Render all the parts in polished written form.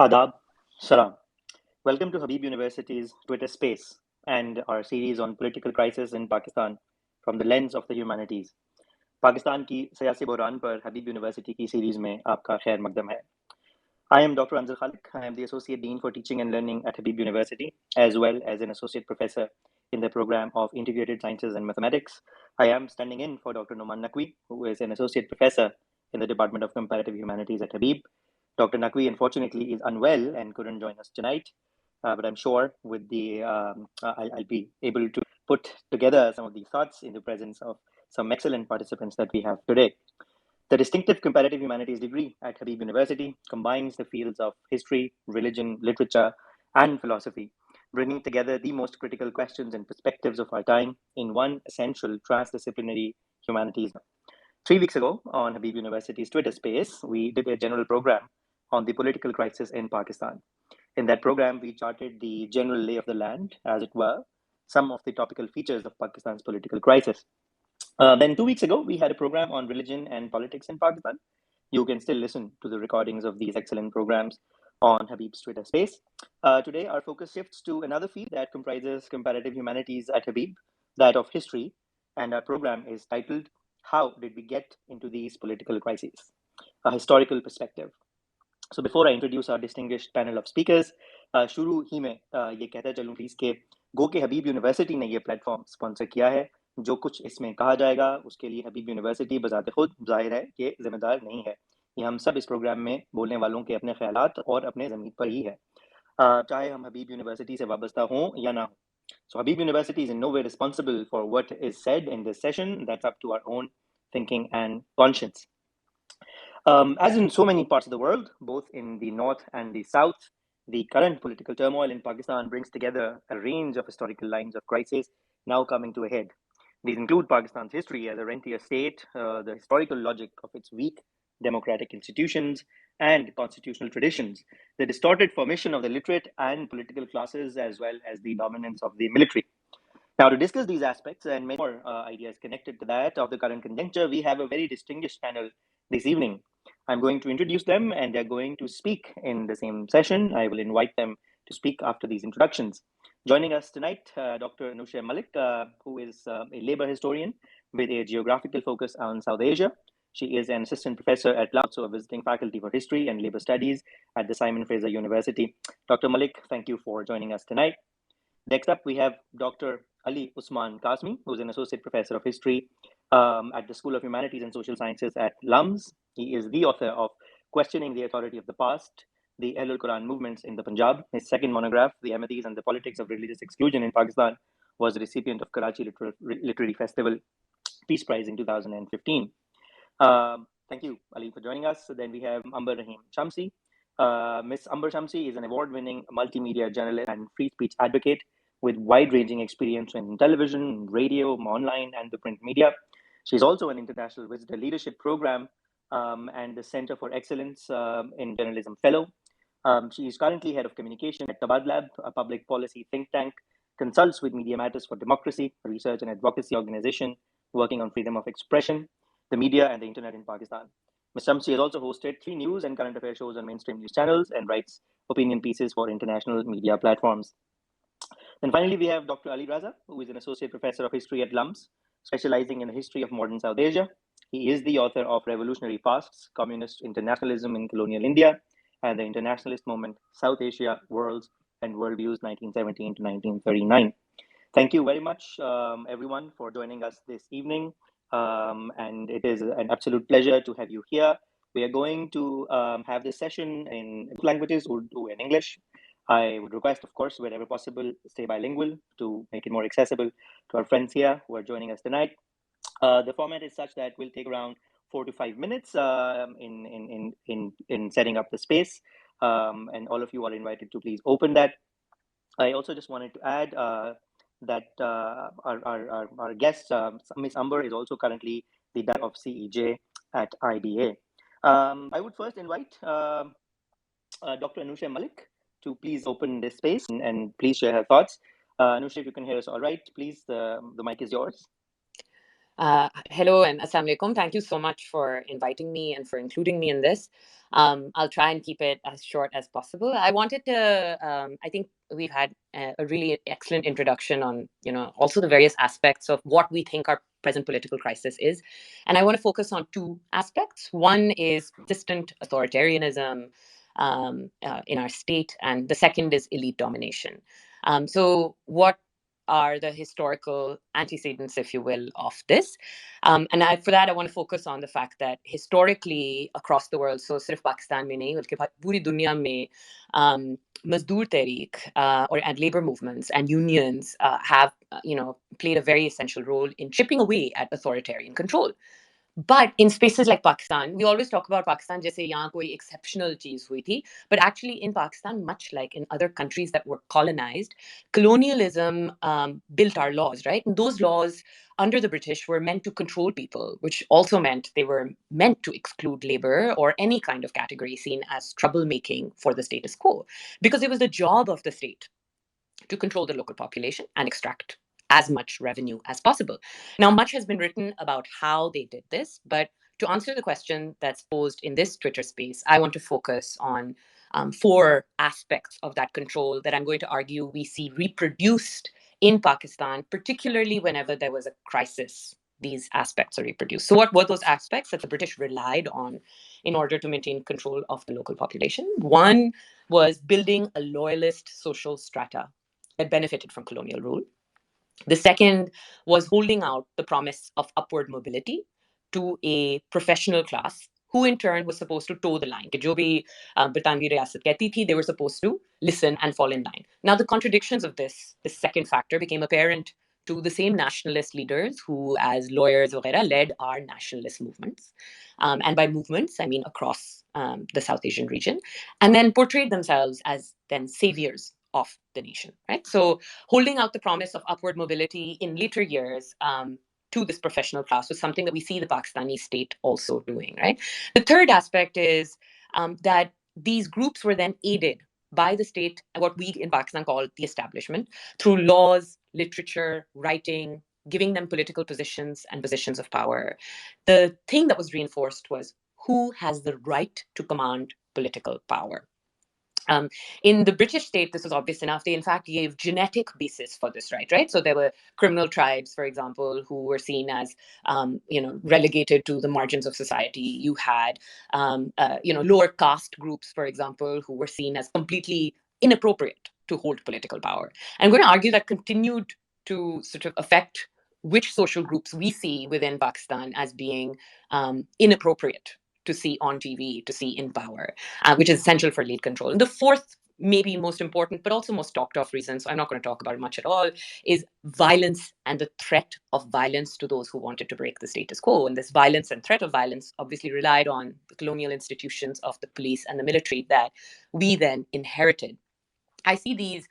Adab, Salam. Welcome to Habib University's Twitter Space and our series on political crisis in Pakistan from the lens of the humanities. Pakistan की सियासी बहरान पर हबीब university की series में आपका खैर मकदम है. I am Dr. Anzal Khalik. I am the Associate Dean for Teaching and Learning at Habib University, as well as an Associate Professor in the program of Integrated Sciences and Mathematics. I am standing in for Dr. Numan Naqvi, who is an Associate Professor in the Department of Comparative Humanities at Habib. Dr. Naqvi, unfortunately, is unwell and couldn't join us tonight, but I'm sure with the I'll be able to put together some of these thoughts in the presence of some excellent participants that we have today. The distinctive comparative humanities degree at Habib University combines the fields of history, religion, literature, and philosophy, bringing together the most critical questions and perspectives of our time in one essential transdisciplinary humanities. 3 weeks ago on Habib University's Twitter space, we did a general program on the political crisis in Pakistan. In that program, we charted the general lay of the land, as it were, some of the topical features of Pakistan's political crisis. Then 2 weeks ago, we had a program on religion and politics in Pakistan. You can still listen to the recordings of these excellent programs on Habib's Twitter space. Today, our focus shifts to another field that comprises comparative humanities at Habib, that of history, and our program is titled, How Did We Get into These Political Crises? A Historical Perspective. So before I introduce our distinguished panel of speakers, शुरू ही में ये कहता चलूँ please के गो के हबीब university ने ये platform sponsor किया है. जो कुछ इसमें कहा जाएगा उसके लिए हबीब यूनिवर्सिटी बजाते खुद जाहिर है कि जिम्मेदार नहीं है. ये हम सब इस प्रोग्राम में बोलने वालों के अपने ख्यालात और अपने ज़मीर पर ही है, चाहे हम हबीब यूनिवर्सिटी से वाबस्ता हों या ना हो. So Habib University is in no way responsible for what is said in this session. That's up to our own thinking and conscience. As in so many parts of the world, both in the north and the south, the current political turmoil in Pakistan brings together a range of historical lines of crisis now coming to a head. These include Pakistan's history as a rentier state, the historical logic of its weak democratic institutions and constitutional traditions, the distorted formation of the literate and political classes, as well as the dominance of the military. Now, to discuss these aspects and many more ideas connected to that of the current conjuncture, we have a very distinguished panel this evening. I'm going to introduce them and they're going to speak in the same session. I will invite them to speak after these introductions. Joining us tonight, Dr. Nussar Malik, who is a labor historian with a geographical focus on South Asia. She is an assistant professor at LA, also a visiting faculty for history and labor studies at the Simon Fraser University. Dr. Malik, thank you for joining us tonight. Next up, we have Dr. Ali Usman Kashmi, who's an associate professor of history at the School of Humanities and Social Sciences at LUMS. He is the author of Questioning the Authority of the Past, the Ahlul Quran Movements in the Punjab. His second monograph, The Ahmadis and the Politics of Religious Exclusion in Pakistan, was the recipient of Karachi Literary Festival Peace Prize in 2015. Thank you, Ali, for joining us. So then we have Amber Rahim Shamsi. Ms. Amber Shamsi is an award-winning multimedia journalist and free speech advocate with wide-ranging experience in television, radio, online, and the print media. She's also an International Visitor Leadership Program and the Center for Excellence in Journalism Fellow. She is currently head of communication at Tabad Lab, a public policy think tank, consults with Media Matters for Democracy, a research and advocacy organization working on freedom of expression, the media, and the internet in Pakistan. Ms. Shamsi has also hosted 3 news and current affairs shows on mainstream news channels and writes opinion pieces for international media platforms. Then finally, we have Dr. Ali Raza, who is an associate professor of history at LUMS, specializing in the history of modern South Asia. He is the author of Revolutionary Pasts, Communist Internationalism in Colonial India, and the Internationalist Movement, South Asia, Worlds, and Worldviews 1917 to 1939. Thank you very much, everyone, for joining us this evening. And it is an absolute pleasure to have you here. We are going to have this session in languages, Urdu and English. I would request, of course, wherever possible, stay bilingual to make it more accessible to our friends here who are joining us tonight. The format is such that we'll take around 4 to 5 minutes in setting up the space, and all of you are invited to please open that. I also just wanted to add that our guest, Ms. Amber, is also currently the director of CEJ at IBA. I would first invite Dr. Nussar Malik to please open this space and please share her thoughts. Nussar, if you can hear us all right, please, the mic is yours. Hello and assalamu alaikum. Thank you so much for inviting me and for including me in this. I'll try and keep it as short as possible. I wanted to, I think we've had a really excellent introduction on, also the various aspects of what we think our present political crisis is. And I want to focus on two aspects. One is persistent authoritarianism in our state, and the second is elite domination. So, what are the historical antecedents, if you will, of this? For that, I want to focus on the fact that historically across the world, so सिर्फ पाकिस्तान में नहीं बल्कि पूरी दुनिया में Mazdoor Tehreek and labor movements and unions have played a very essential role in chipping away at authoritarian control. But in spaces like Pakistan, we always talk about Pakistan जैसे यहाँ कोई exceptional चीज हुई थी. But actually in Pakistan, much like in other countries that were colonized, colonialism built our laws, right? And those laws under the British were meant to control people, which also meant they were meant to exclude labor or any kind of category seen as troublemaking for the status quo. Because it was the job of the state to control the local population and extract as much revenue as possible. Now, much has been written about how they did this, but to answer the question that's posed in this Twitter space, I want to focus on four aspects of that control that I'm going to argue we see reproduced in Pakistan, particularly whenever there was a crisis. These aspects are reproduced. So, what were those aspects that the British relied on in order to maintain control of the local population? One was building a loyalist social strata that benefited from colonial rule. The second was holding out the promise of upward mobility to a professional class who in turn was supposed to toe the line. कि जो भी Britannian रियासत कहती थी, they were supposed to listen and fall in line. Now the contradictions of this second factor became apparent to the same nationalist leaders who, as lawyers, वगैरह, led our nationalist movements. And by movements, I mean across the South Asian region, and then portrayed themselves as then saviors of the nation, right? So holding out the promise of upward mobility in later years to this professional class was something that we see the Pakistani state also doing, right? The third aspect is that these groups were then aided by the state, what we in Pakistan call the establishment, through laws, literature, writing, giving them political positions and positions of power. The thing that was reinforced was who has the right to command political power. Um, in the British state, this was obvious enough. They, in fact, gave genetic basis for this right, right? So there were criminal tribes, for example, who were seen as, relegated to the margins of society. You had, lower caste groups, for example, who were seen as completely inappropriate to hold political power. And I'm going to argue that continued to sort of affect which social groups we see within Pakistan as being inappropriate to see on TV, to see in power, which is essential for lead control. And the fourth, maybe most important, but also most talked of reason, so I'm not going to talk about it much at all, is violence and the threat of violence to those who wanted to break the status quo. And this violence and threat of violence obviously relied on the colonial institutions of the police and the military that we then inherited. I see these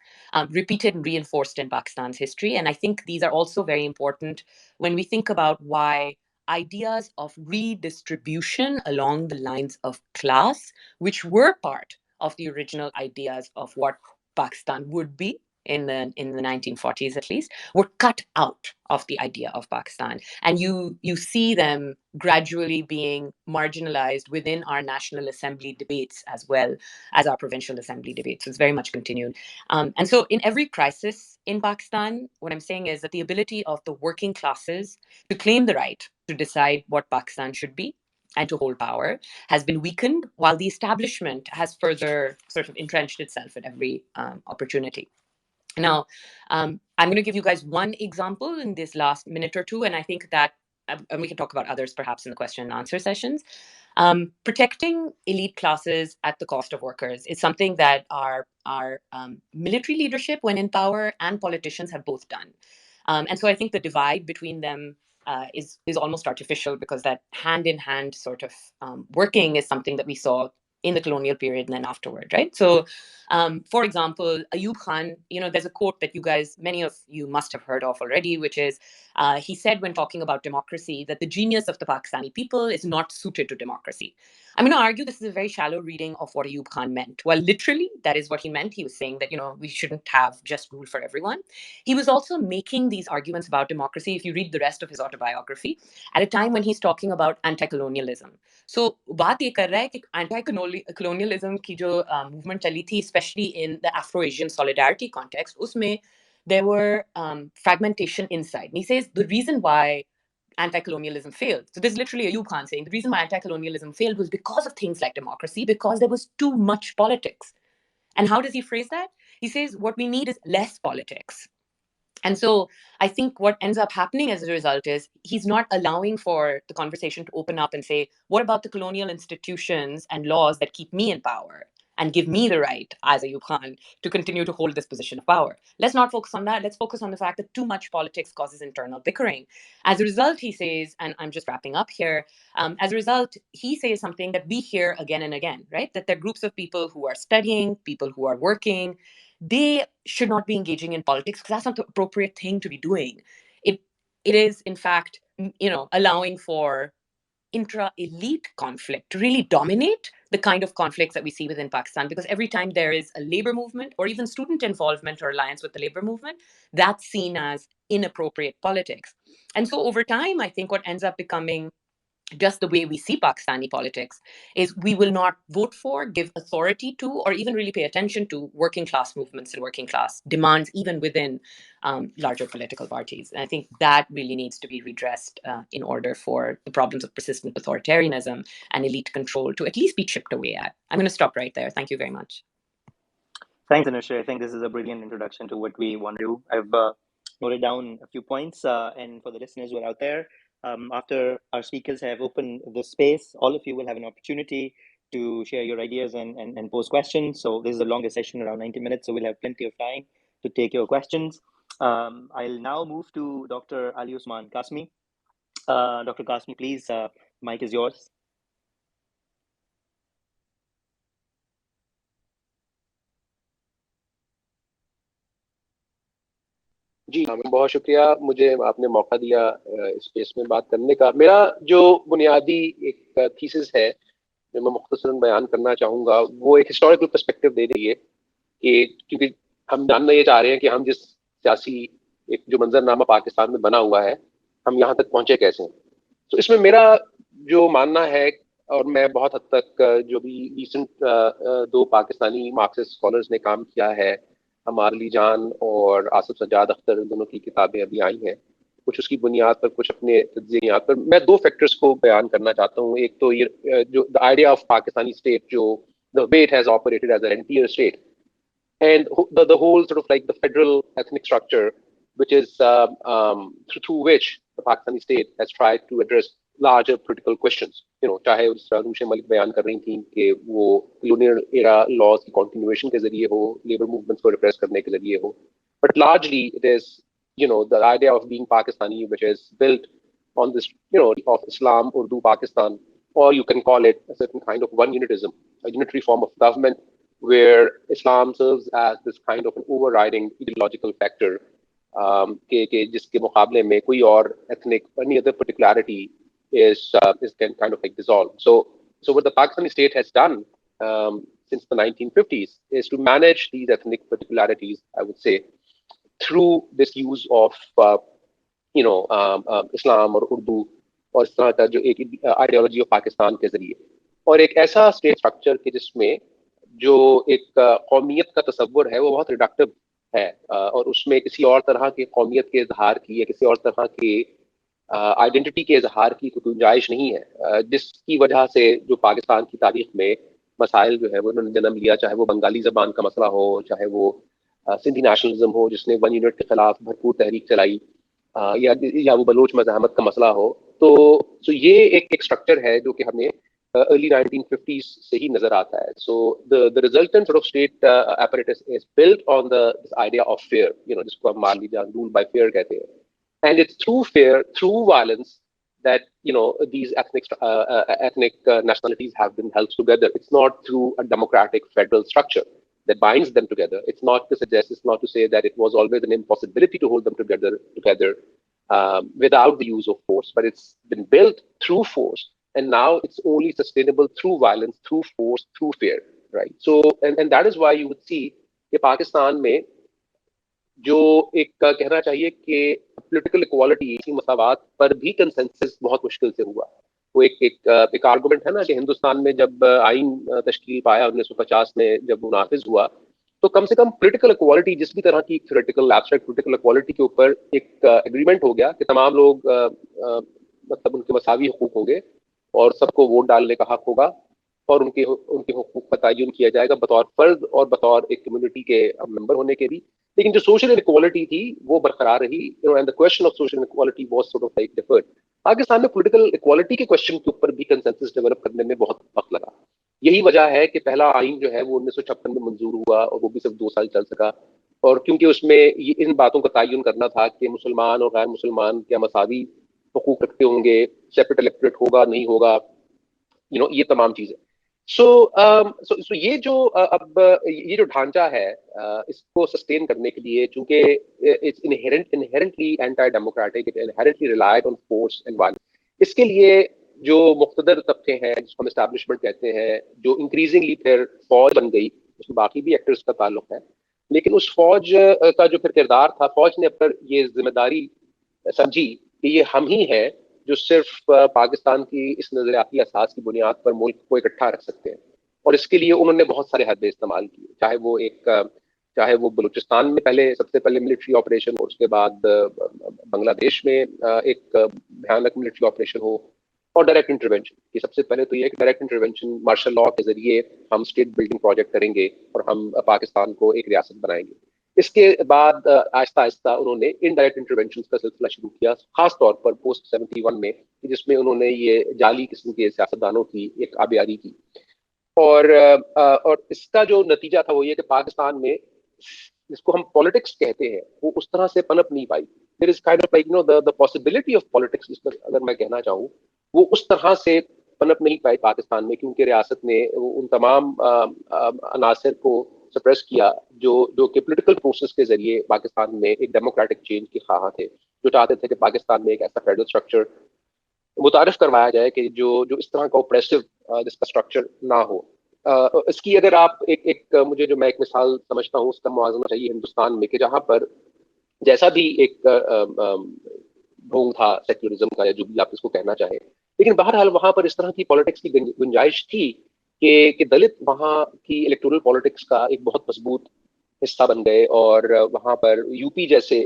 repeated and reinforced in Pakistan's history. And I think these are also very important when we think about why ideas of redistribution along the lines of class, which were part of the original ideas of what Pakistan would be in the 1940s at least, were cut out of the idea of Pakistan. And you see them gradually being marginalized within our National Assembly debates as well as our provincial assembly debates. So it's very much continued. And so in every crisis in Pakistan, what I'm saying is that the ability of the working classes to claim the right to decide what Pakistan should be and to hold power has been weakened, while the establishment has further sort of entrenched itself at every opportunity. Now, I'm going to give you guys one example in this last minute or two, and I think that, and we can talk about others perhaps in the question and answer sessions. Protecting elite classes at the cost of workers is something that our military leadership, when in power, and politicians have both done. And so I think the divide between them is almost artificial, because that hand in hand sort of working is something that we saw in the colonial period and then afterward, right? So, for example, Ayub Khan, there's a quote that many of you must have heard of already, which is, He said when talking about democracy that the genius of the Pakistani people is not suited to democracy. I'm going to argue this is a very shallow reading of what Ayub Khan meant. Well, literally, that is what he meant. He was saying that, we shouldn't have just rule for everyone. He was also making these arguments about democracy, if you read the rest of his autobiography, at a time when he's talking about anti-colonialism. So, बात ये कर रहा है कि anti-colonialism की जो movement चली थी, especially in the Afro-Asian solidarity context, उसमें there were fragmentation inside. And he says the reason why anti-colonialism failed. So this is literally Ayub Khan saying the reason why anti-colonialism failed was because of things like democracy, because there was too much politics. And how does he phrase that? He says what we need is less politics. And so I think what ends up happening as a result is he's not allowing for the conversation to open up and say, what about the colonial institutions and laws that keep me in power and give me the right, as Ayub Khan, to continue to hold this position of power? Let's not focus on that. Let's focus on the fact that too much politics causes internal bickering. As a result, he says, and I'm just wrapping up here, as a result, he says something that we hear again and again, right? That there are groups of people who are studying, people who are working, they should not be engaging in politics because that's not the appropriate thing to be doing. It is, in fact, allowing for intra-elite conflict to really dominate the kind of conflicts that we see within Pakistan, because every time there is a labor movement or even student involvement or alliance with the labor movement, that's seen as inappropriate politics. And so over time, I think what ends up becoming just the way we see Pakistani politics is we will not vote for, give authority to, or even really pay attention to working class movements and working class demands, even within larger political parties. And I think that really needs to be redressed in order for the problems of persistent authoritarianism and elite control to at least be chipped away at. I'm going to stop right there. Thank you very much. Thanks, Anusha. I think this is a brilliant introduction to what we want to do. I've noted down a few points, and for the listeners who are out there, after our speakers have opened the space, all of you will have an opportunity to share your ideas and pose questions. So this is a longer session, around 90 minutes, so we'll have plenty of time to take your questions. I'll now move to Dr. Ali Usman Kashmi. Dr. Kashmi, please, mic is yours. जी हाँ, बहुत शुक्रिया मुझे आपने मौका दिया इस space में बात करने का। मेरा जो बुनियादी एक थीसिस है जो मैं मुख्तसरन बयान करना चाहूँगा, वो एक हिस्टोरिकल पर्सपेक्टिव दे रही है कि क्योंकि हम जानना ये चाह रहे हैं कि हम जिस सियासी एक जो मंजरनामा पाकिस्तान में बना हुआ है, हम यहाँ तक पहुँचे कैसे हैं। तो इसमें मेरा जो मानना है, और मैं बहुत हद तक जो भी रिसेंट दो पाकिस्तानी मार्क्सिस्ट स्कॉलर्स ने काम किया है, हमार अली जान और आसिफ सज्जाद अख्तर, दोनों की किताबें अभी आई हैं, कुछ उसकी बुनियाद पर, कुछ अपने तज्ज़ियात पर मैं दो फैक्टर्स को बयान करना चाहता हूँ। एक तो ये जो the idea of Pakistani state, जो the way it has operated as an entire state, and the whole sort of like the federal ethnic structure, which is through which the Pakistani state has tried to address larger political questions. चाहे उस नूशर मलिक बयान कर रही थी कि वो colonial era laws की continuation के जरिए हो, labor movements को repress करने के जरिए हो, but largely it is the idea of being Pakistani, which is built on this of Islam, Urdu Pakistan, or you can call it a certain kind of one unitism, a unitary form of government where Islam serves as this kind of an overriding ideological factor, के जिसके मुकाबले में कोई और ethnic, any other particularity is kind of like dissolved. So what the Pakistani state has done since the 1950s is to manage these ethnic particularities, I would say, through this use of Islam और उर्दू और इस तरह का जो एक ideology of Pakistan के जरिए, और एक ऐसा स्टेट स्ट्रक्चर के जिसमें जो एक कौमियत का तस्वुर है वो बहुत रिडक्टिव है, और उसमें किसी और तरह के कौमियत के इजहार की या किसी और तरह के आइडेंटिटी के इजहार की कोई गुंजाइश नहीं है, जिसकी वजह से जो पाकिस्तान की तारीख में मसाइल जो है वो उन्होंने जन्म लिया, चाहे वो बंगाली जबान का मसला हो, चाहे वो सिंधी नेशनलिज्म हो जिसने वन यूनिट के खिलाफ भरपूर तहरीक चलाई, या वो बलोच मज़ाहमत का मसला हो। तो ये एक स्ट्रक्चर है जो कि हमें early 1950s से ही नजर आता है. So the resultant sort of state apparatus is built on this idea of fear, जिसको हम मान लीजिए rule by fear कहते हैं, and it's through fear, through violence that these ethnic nationalities have been held together. It's not through a democratic federal structure that binds them together. It's not to suggest, it's not to say that it was always an impossibility to hold them together, without the use of force, but it's been built through force, and now it's only sustainable through violence, through force, through fear, right? So, and that is why you would see کہ پاکستان میں جو ایک کہنا چاہیے کہ political equality کی مساوات پر بھی کنسنسس بہت مشکل سے ہوا. وہ ایک آرگومنٹ ہے نا کہ ہندوستان میں جب آئین تشکیل پایا 1950 میں جب وہ نافذ ہوا تو کم سے کم پولیٹیکل اکوالٹی جس بھی طرح کی تھیوریٹیکل ایبسٹریکٹ پولیٹیکل اکوالٹی کے اوپر ایک اگریمنٹ ہو گیا کہ تمام لوگ مطلب ان کے مساوی حقوق ہوں گے اور سب کو ووٹ ڈالنے کا حق ہوگا اور ان کے حقوق کا تعین کیا جائے گا بطور فرد اور بطور ایک کمیونٹی کے ممبر ہونے کے بھی. لیکن جو سوشل انیکوالٹی تھی وہ برقرار رہی, and the question of social inequality was sort of like deferred. Pakistan میں پولیٹیکل اکوالٹی کے کوسچن کے اوپر بھی کنسنسس ڈیولپ کرنے میں بہت وقت لگا. یہی وجہ ہے کہ پہلا آئین جو ہے وہ 1956 میں منظور ہوا اور وہ بھی صرف 2 سال چل سکا, اور کیونکہ اس میں ان باتوں کا تعین کرنا تھا کہ مسلمان اور غیر مسلمان کیا مساوی حقوق رکھتے ہوں گے, سیپریٹ الیکٹریٹ ہوگا نہیں ہوگا, یہ تمام چیزیں. سو یہ جو ڈھانچہ ہے اس کو سسٹین کرنے کے لیے چونکہ it's inherently anti democratic, it inherently relied on force and violence, اس کے لیے جو مقتدر طبقے ہیں جس کو ہم اسٹیبلشمنٹ کہتے ہیں, جو انکریزنگلی پھر فوج بن گئی, اس میں باقی بھی ایکٹرز کا تعلق ہے, لیکن اس فوج کا جو پھر کردار تھا, فوج نے پر یہ ذمہ داری سمجھی کہ یہ ہم ہی ہیں جو صرف پاکستان کی اس نظریاتی اساس کی بنیاد پر ملک کو اکٹھا رکھ سکتے ہیں, اور اس کے لیے انہوں نے بہت سارے حربے استعمال کیے, چاہے وہ بلوچستان میں سب سے پہلے ملٹری آپریشن, اور اس کے بعد بنگلہ دیش میں ایک بھیانک ملٹری آپریشن ہو, اور ڈائریکٹ انٹروینشن. یہ سب سے پہلے تو یہ کہ ڈائریکٹ انٹروینشن مارشل لاء کے ذریعے ہم اسٹیٹ بلڈنگ پروجیکٹ کریں گے اور ہم پاکستان کو ایک ریاست بنائیں گے. اس کے بعد آہستہ آہستہ انہوں نے انڈائریکٹ انٹروینشن کا سلسلہ شروع کیا, خاص طور پر پوسٹ 71 میں, جس میں انہوں نے یہ جعلی قسم کے سیاستدانوں کی ایک آبیاری کی, اور اس کا جو نتیجہ تھا وہ یہ کہ پاکستان میں جس کو ہم پالیٹکس کہتے ہیں وہ اس طرح سے پنپ نہیں پائی. There is kind of like the possibility of politics, اگر میں کہنا چاہوں, وہ اس طرح سے پنپ نہیں پائی پاکستان میں, کیونکہ ریاست نے ان تمام عناصر کو سپریس کیا جو کہ پولیٹیکل پروسیس کے ذریعے پاکستان میں ایک ڈیموکریٹک چینج کی خواہاں تھے, جو چاہتے تھے کہ پاکستان میں ایک ایسا فیڈرل اسٹرکچر متعارف کروایا جائے کہ جو اس طرح کا اوپریسو جس کا اسٹرکچر نہ ہو. اس کی اگر آپ مجھے جو میں ایک مثال سمجھتا ہوں اس کا موازنہ چاہیے ہندوستان میں, کہ جہاں پر جیسا بھی ایک ڈھونگ تھا سیکولرزم کا یا جو بھی آپ اس کو کہنا چاہیں, لیکن بہرحال وہاں پر اس طرح کی پالیٹکس کی گنجائش تھی کہ دلت وہاں کی الیکٹورل پالیٹکس کا ایک بہت مضبوط حصہ بن گئے, اور وہاں پر یو پی جیسے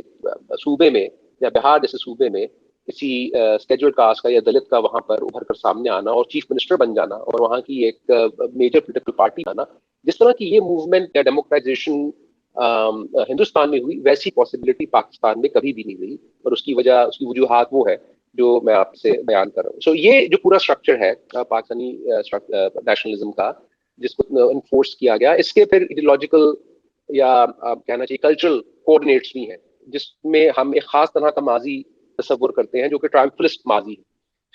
صوبے میں یا بہار جیسے صوبے میں کسی اسکیجول کاسٹ کا یا دلت کا وہاں پر ابھر کر سامنے آنا اور چیف منسٹر بن جانا اور وہاں کی ایک میجر پولیٹیکل پارٹی آنا, جس طرح کی یہ موومنٹ یا ڈیموکرائزیشن ہندوستان میں ہوئی, ویسی پاسبلٹی پاکستان میں کبھی بھی نہیں ہوئی, اور اس کی وجوہات وہ ہے جو میں آپ سے بیان کر رہا ہوں. سو یہ جو پورا اسٹرکچر ہے پاکستانی نیشنلزم کا جس کو انفورس کیا گیا, اس کے پھر ایڈیولوجیکل یا کہنا چاہیے کلچرل کوآرڈینیٹس بھی ہیں, جس میں ہم ایک خاص طرح کا ماضی تصور کرتے ہیں جو کہ ٹرائمفلسٹ ماضی ہے,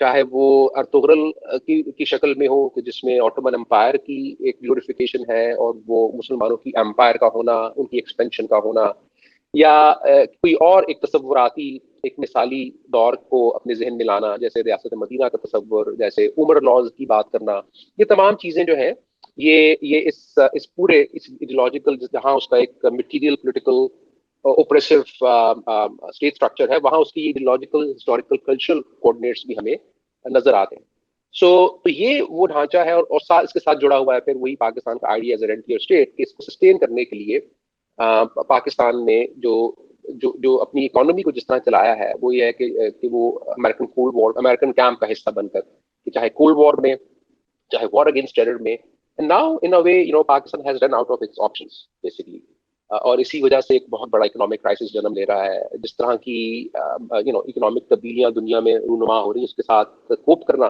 چاہے وہ ارطغرل کی شکل میں ہو کہ جس میں آٹومن امپائر کی ایک گلوریفیکیشن ہے اور وہ مسلمانوں کی امپائر کا ہونا, ان کی ایکسپینشن کا ہونا, یا کوئی اور ایک تصوراتی ایک مثالی دور کو اپنے ذہن میں لانا, جیسے ریاست مدینہ کا تصور, جیسے عمر لاز کی بات کرنا. یہ تمام چیزیں جو ہیں یہ اس پورے ایڈیولوجیکل جہاں اس کا ایک material political oppressive state structure ہے, وہاں اس کی ایڈیولوجیکل ہسٹوریکل کلچرل کوآرڈینیٹس بھی ہمیں نظر آتے ہیں. تو یہ وہ ڈھانچہ ہے, اور اس کے ساتھ جڑا ہوا ہے پھر وہی پاکستان کا آئیڈیا ایز اے رینٹیئر اسٹیٹ, کہ اس کو سسٹین کرنے کے لیے پاکستان نے جو اپنی اکانومی کو جس طرح چلایا ہے وہ یہ ہے کہ وہ American cold war, American camp کا حصہ بن کر, کہ چاہے کولڈ وار میں, چاہے وار اگینسٹ ٹیرر میں, and now in a way Pakistan has run out of its options basically, اور اسی وجہ سے ایک بہت بڑا اکنامک کرائسس جنم لے رہا ہے. جس طرح کی اکنامک تبدیلیاں دنیا میں رونما ہو رہی ہیں اس کے ساتھ کوپ کرنا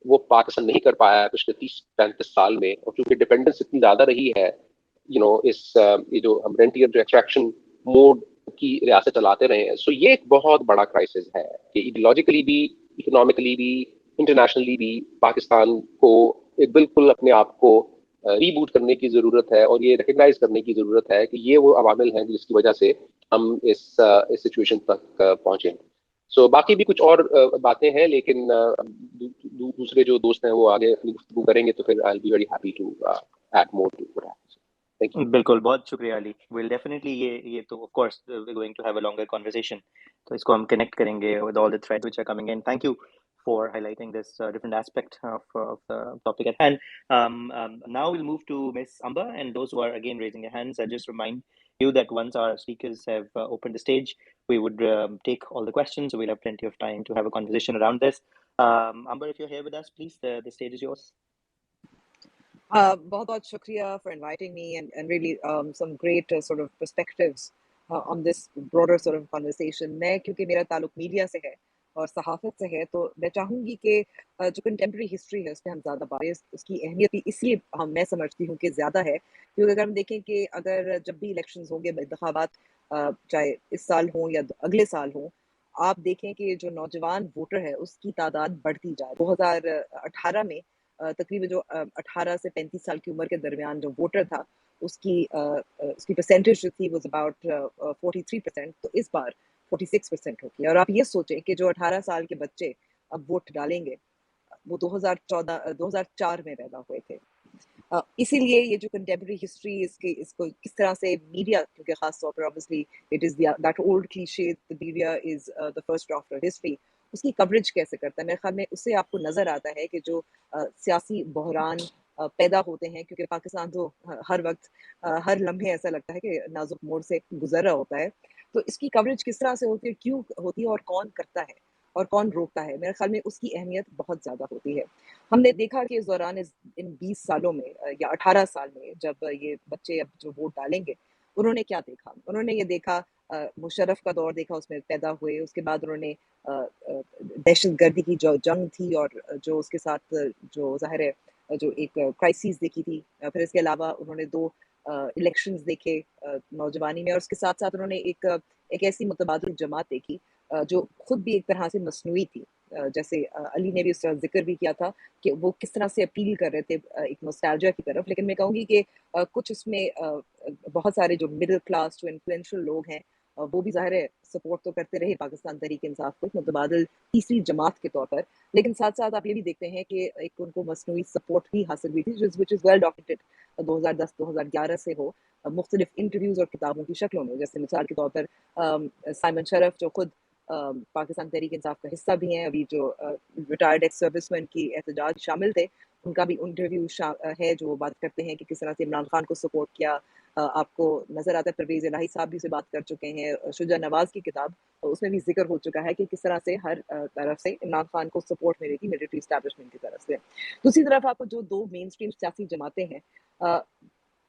وہ پاکستان نہیں کر پایا ہے پچھلے 30-35 سال میں, اور چونکہ ڈپینڈنس اتنی زیادہ رہی ہے یہ جو ہم رینٹیئر جو ایکسٹریکشن موڈ کی ریاست چلاتے رہے ہیں. سو یہ ایک بہت بڑا کرائسس ہے کہ ایڈیولوجیکلی بھی, اکنامکلی بھی, انٹرنیشنلی بھی پاکستان کو ایک بالکل اپنے آپ کو ری بوٹ کرنے کی ضرورت ہے, اور یہ ریکگنائز کرنے کی ضرورت ہے کہ یہ وہ عوامل ہیں جس کی وجہ سے ہم اس سچویشن تک پہنچے. سو باقی بھی کچھ اور باتیں ہیں، لیکن دوسرے جو دوست ہیں وہ آگے اپنی گفتگو کریں گے، تو پھر I'll be very happy to add more to what happens. Thank you. بالکل، بہت شکریہ علی. ویل ڈیفینیٹلی یہ تو of course we going to have a longer conversation, تو اس کو ہم کنیکٹ کریں گے with all the thread which are coming in. Thank you for highlighting this different aspect of the topic at hand. Now we'll move to Ms. Amba, and those who are again raising their hands, I just remind you that once our speakers have opened the stage, we would take all the questions, so we'll have plenty of time to have a conversation around this. Amba, if you're here with us, please, the stage is yours. بہت بہت شکریہ for inviting me and really some great sort of perspectives on this broader sort of conversation. میں کیونکہ میرا تعلق media سے ہے اور صحافت سے ہے، تو میں چاہوں گی کہ جو کنٹمپرری ہسٹری ہے اس پہ ہم زیادہ بات کریں. اس کی اہمیت بھی اس لیے میں سمجھتی ہوں کہ زیادہ ہے کیونکہ اگر ہم دیکھیں کہ اگر جب بھی الیکشنز ہوں گے، انتخابات چاہے اس سال ہوں یا اگلے سال ہوں، آپ دیکھیں کہ جو نوجوان ووٹر ہے اس کی تعداد بڑھتی جائے. 2018 میں تقریباً جو 18 سے 35 سال کی عمر کے درمیان جو ووٹر تھا اس کی پرسنٹیج جو تھی واز اباؤٹ 43%، تو اس بار 46% ہوگی. اور آپ یہ سوچیں کہ جو 18 سال کے بچے اب ووٹ ڈالیں گے وہ 2004 میں پیدا ہوئے تھے. اسی لیے یہ جو کنٹمپرری ہسٹری اس کو کس طرح سے میڈیا، کیونکہ خاص طور پر obviously it is that old cliche the media is the first draft of history، اس کی کوریج کیسے کرتا ہے. میرے خیال میں اس سے آپ کو نظر آتا ہے کہ جو سیاسی بحران پیدا ہوتے ہیں، کیونکہ پاکستان تو ہر وقت ہر لمحے ایسا لگتا ہے کہ نازک موڑ سے گزر رہا ہوتا ہے، تو اس کی کوریج کس طرح سے ہوتی ہے، کیوں ہوتی ہے، اور کون کرتا ہے اور کون روکتا ہے. میرے خیال میں اس کی اہمیت بہت زیادہ ہوتی ہے. ہم نے دیکھا کہ اس دوران ان 20 سالوں میں یا 18 سال میں جب یہ بچے اب جو ووٹ ڈالیں گے، انہوں نے کیا دیکھا؟ انہوں نے یہ دیکھا مشرف کا دور دیکھا، اس میں پیدا ہوئے. اس کے بعد انہوں نے دہشت گردی کی جو جنگ تھی اور جو اس کے ساتھ جو ظاہر ہے جو ایک کرائسس دیکھی تھی. پھر اس کے علاوہ انہوں نے 2 الیکشنز دیکھے نوجوانی میں، اور اس کے ساتھ ساتھ انہوں نے ایک ایسی متبادل جماعت دیکھی جو خود بھی ایک طرح سے مصنوعی تھی. جیسے علی نے بھی اس طرح ذکر بھی کیا تھا کہ وہ کس طرح سے اپیل کر رہے تھے ایک نوسٹالجیا کی طرف. لیکن میں کہوں گی کہ کچھ اس میں بہت سارے جو مڈل کلاس جو انفلوئنشل لوگ ہیں وہ بھی ظاہر ہے سپورٹ تو کرتے رہے پاکستان تحریک انصاف کو متبادل تیسری جماعت کے طور پر. لیکن ساتھ ساتھ آپ یہ بھی دیکھتے ہیں کہ ایک ان کو مصنوعی سپورٹ بھی حاصل ہوئی تھی which is well documented 2010-2011 سے ہو مختلف انٹرویوز اور کتابوں کی شکلوں میں. جیسے مثال کے طور پر سائمن شرف جو خود پاکستان تحریک انصاف کا حصہ بھی ہیں، ابھی جو ریٹائرڈ ایکس سروس مین کی احتجاج شامل تھے، ان کا بھی انٹرویو ہے جو بات کرتے ہیں کہ کس طرح سے عمران خان کو سپورٹ کیا. آپ کو نظر آتا ہے پرویز الہی صاحب بھی سے بات کر چکے ہیں. شجاع نواز کی کتاب اس میں بھی ذکر ہو چکا ہے کہ کس طرح سے ہر طرف سے عمران خان کو سپورٹ ملی تھی ملٹری اسٹیبلشمنٹ کی طرف سے. دوسری طرف آپ کو جو 2 مین اسٹریم سیاسی جماعتیں ہیں،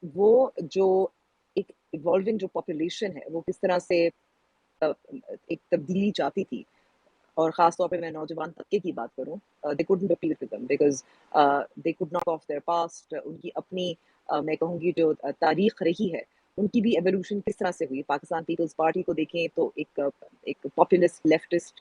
وہ جو ایک ایوالونگ جو پاپولیشن ہے وہ کس طرح سے ایک تبدیلی چاہتی تھی، اور خاص طور پہ میں نوجوان طبقے کی بات کروں، they couldn't appeal to them because they could knock off their past. ان کی اپنی میں کہوں گی جو تاریخ رہی ہے ان کی بھی ایولیوشن کس طرح سے ہوئی. پاکستان پیپلز پارٹی کو دیکھیں تو ایک پاپولسٹ لیفٹسٹ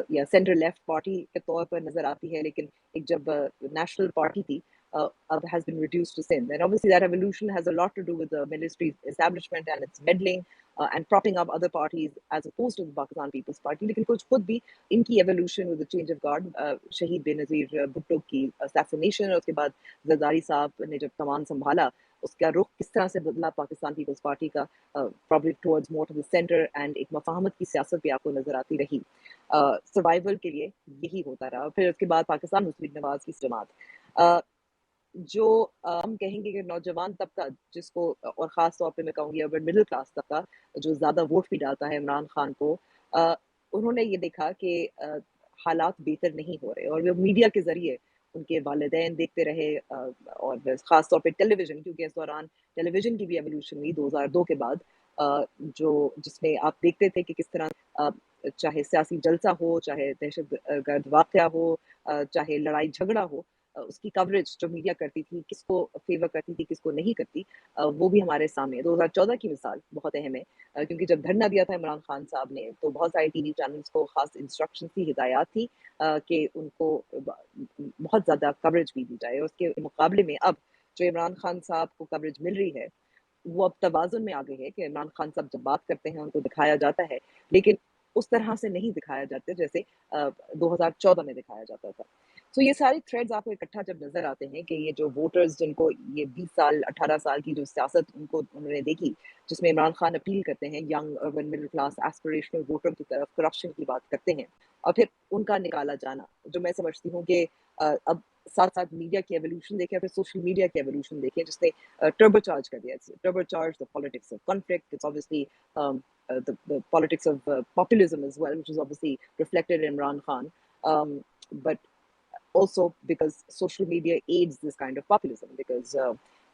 یا سینٹر لیفٹ پارٹی کے طور پر نظر آتی ہے، لیکن ایک جب نیشنل پارٹی تھی اب has been reduced to sin. And obviously that evolution has a lot to do with the ministry's establishment and its meddling and propping up other parties as opposed to the Pakistan People's Party. لیکن کچھ خود بھی ان کی evolution with the change of guard، شہید بے نظیر بھٹو کی assassination اور اس کے بعد زرداری صاحب نے جب کمان سنبھالا اس کا رخ کس طرح سے بدلا پاکستان پیپلز پارٹی کا probably towards more to the center، and ایک مفاہمت کی سیاست بھی آپ کو نظر آتی رہی. سروائیول کے لیے یہی ہوتا رہا. پھر اس کے بعد پاکستان مسلم نواز کی جماعت، جو ہم کہیں گے کہ نوجوان طبقہ جس کو، اور خاص طور پہ میں کہوں گی اربن مڈل کلاس طبقہ جو زیادہ ووٹ بھی ڈالتا ہے عمران خان کو، انہوں نے یہ دیکھا کہ حالات بہتر نہیں ہو رہے، اور وہ میڈیا کے ذریعے ان کے والدین دیکھتے رہے، اور خاص طور پہ ٹیلی ویژن، کیونکہ اس دوران ٹیلی ویژن کی بھی ایولیوشن ہوئی 2002 کے بعد، جس میں آپ دیکھتے تھے کہ کس طرح چاہے سیاسی جلسہ ہو، چاہے دہشت گرد واقعہ ہو، چاہے لڑائی جھگڑا ہو، اس کی کوریج جو میڈیا کرتی تھی کس کو فیور کرتی تھی کس کو نہیں کرتی، وہ بھی ہمارے سامنے. 2014 کی مثال بہت اہم ہے کیونکہ جب دھرنا دیا تھا عمران خان صاحب نے تو بہت سارے ٹی وی چینلز کو خاص انسٹرکشن تھی، ہدایات تھی کہ ان کو بہت زیادہ کوریج بھی دی جائے. اور اس کے مقابلے میں اب جو عمران خان صاحب کو کوریج مل رہی ہے وہ اب توازن میں آ گئی ہے کہ عمران خان صاحب جب بات کرتے ہیں ان کو دکھایا جاتا ہے، لیکن उस तरह से नहीं दिखाया जाते जैसे 2014 में दिखाया जाता था। तो ये सारे थ्रेड्स आपको इकट्ठा जब नज़र आते हैं कि ये जो वोटर्स जिनको ये 20 साल 18 साल की जो सियासत उन्होंने देखी, जिसमें इमरान खान अपील करते हैं young urban middle class aspirational voter की तरफ, करप्शन की बात करते हैं, और फिर उनका निकाला जाना, जो मैं समझती हूँ कि अब साथ साथ मीडिया की एवोल्यूशन देखें, फिर सोशल मीडिया की एवोल्यूशन देखें जिसने टर्बोचार्ज कर दिया, turbocharge the politics of conflict, it's obviously the politics of populism as well, which is obviously reflected in Imran Khan, but also because social media aids this kind of populism, because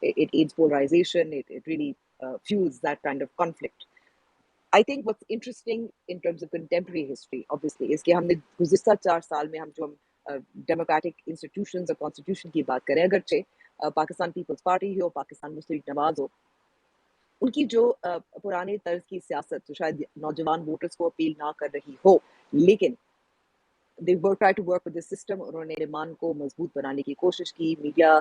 it aids polarization, it really fuels that kind of conflict. I think what's interesting in terms of contemporary history, obviously, is कि हमने गुज़िश्ता 4 साल में जो हम democratic institutions और constitution की बात करें, अगरचे पाकिस्तान पीपल्स पार्टी हो, पाकिस्तान मुस्लिम नवाज हो, उनकी जो पुराने तर्ज की सियासत जो शायद नौजवान वोटर्स को अपील ना कर रही हो, लेकिन they were try to work with the system, उन्होंने ईमान को मजबूत बनाने की कोशिश की, मीडिया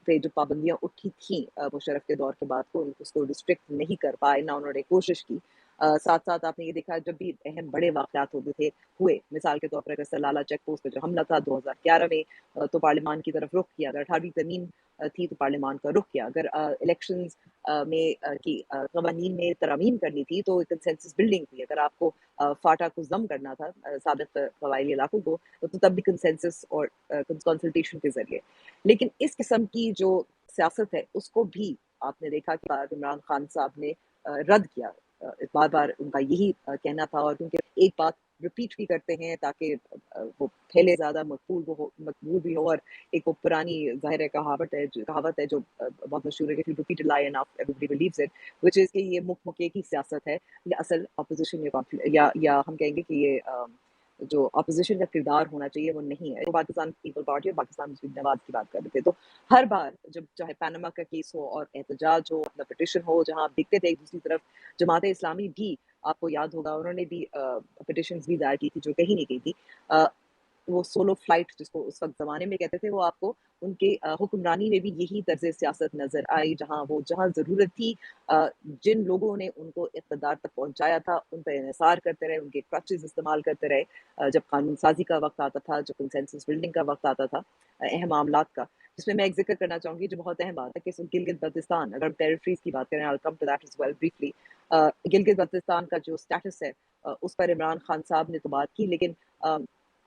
पे जो पाबंदियां उठी थी मुशर्रफ के दौर के बाद को उसको रिस्ट्रिक्ट नहीं कर पाए, ना उन्होंने कोशिश की। साथ साथ आपने ये देखा जब भी अहम बड़े वाक़यात होते थे हुए, मिसाल के तौर पर अगर सलाला चेक पोस्ट पर जो हमला था 2011 में, तो पार्लियामान की तरफ रुख किया, अगर 18वीं तरमीम थी तो पार्लियामान का रुख किया, अगर इलेक्शंस में की कवानीन में तरमीम करनी थी तो कंसेंसस बिल्डिंग थी, अगर आपको फाटा को जम करना था साबित कबायली इलाकों को, तो तब भी कंसेंसस और कंसल्टेशन के जरिए। लेकिन इस किस्म की जो सियासत है उसको भी आपने देखा कि इमरान खान साहब ने रद्द किया, बार बार उनका यही कहना था, और क्योंकि एक बात रिपीट भी करते हैं ताकि वो फैले ज़्यादा, मकबूल भी हो, और एक वो पुरानी ज़ाहिर है कहावत है जो बहुत मशहूर है कि repeat lie enough everybody beliefs it, which is कि ये मुक्के की सियासत है, या असल अपोजिशन या हम कहेंगे कि ये जो अपोजिशन का किरदार होना चाहिए वो नहीं है। तो पाकिस्तान पीपल पार्टी और पाकिस्तान मुस्लिम नवाज की बात कर रहे थे, तो हर बार जब चाहे पनामा का केस हो और एहतजाज हो, अपना पिटिशन हो, जहाँ आप देखते थे एक दूसरी तरफ जमात इस्लामी भी, आपको याद होगा उन्होंने भी पिटिशंस भी दायर की थी जो कहीं नहीं की थी, वो सोलो फ्लाइट जिसको उस वक्त ज़माने में कहते थे, वो आपको उनके हुक्मरानी में भी यही तर्ज सियासत नज़र आई, जहाँ ज़रूरत थी जिन लोगों ने उनको इक़्तिदार तक पहुँचाया था उन पर इन्हिसार करते रहे, उनके क्रचेज़ इस्तेमाल करते रहे, जब कानून साजी का वक्त आता था, जब कंसेंसस बिल्डिंग का वक्त आता था, अहम मामलात का, जिसमें मैं एक जिक्र करना चाहूँगी जो बहुत अहम बात है कि गिलगित बल्तिस्तान, अगर टेरिटरीज की बात करें, I will come to that as well briefly, Gilgit Baltistan का जो स्टेटस है उस पर इमरान खान साहब ने तो बात की, लेकिन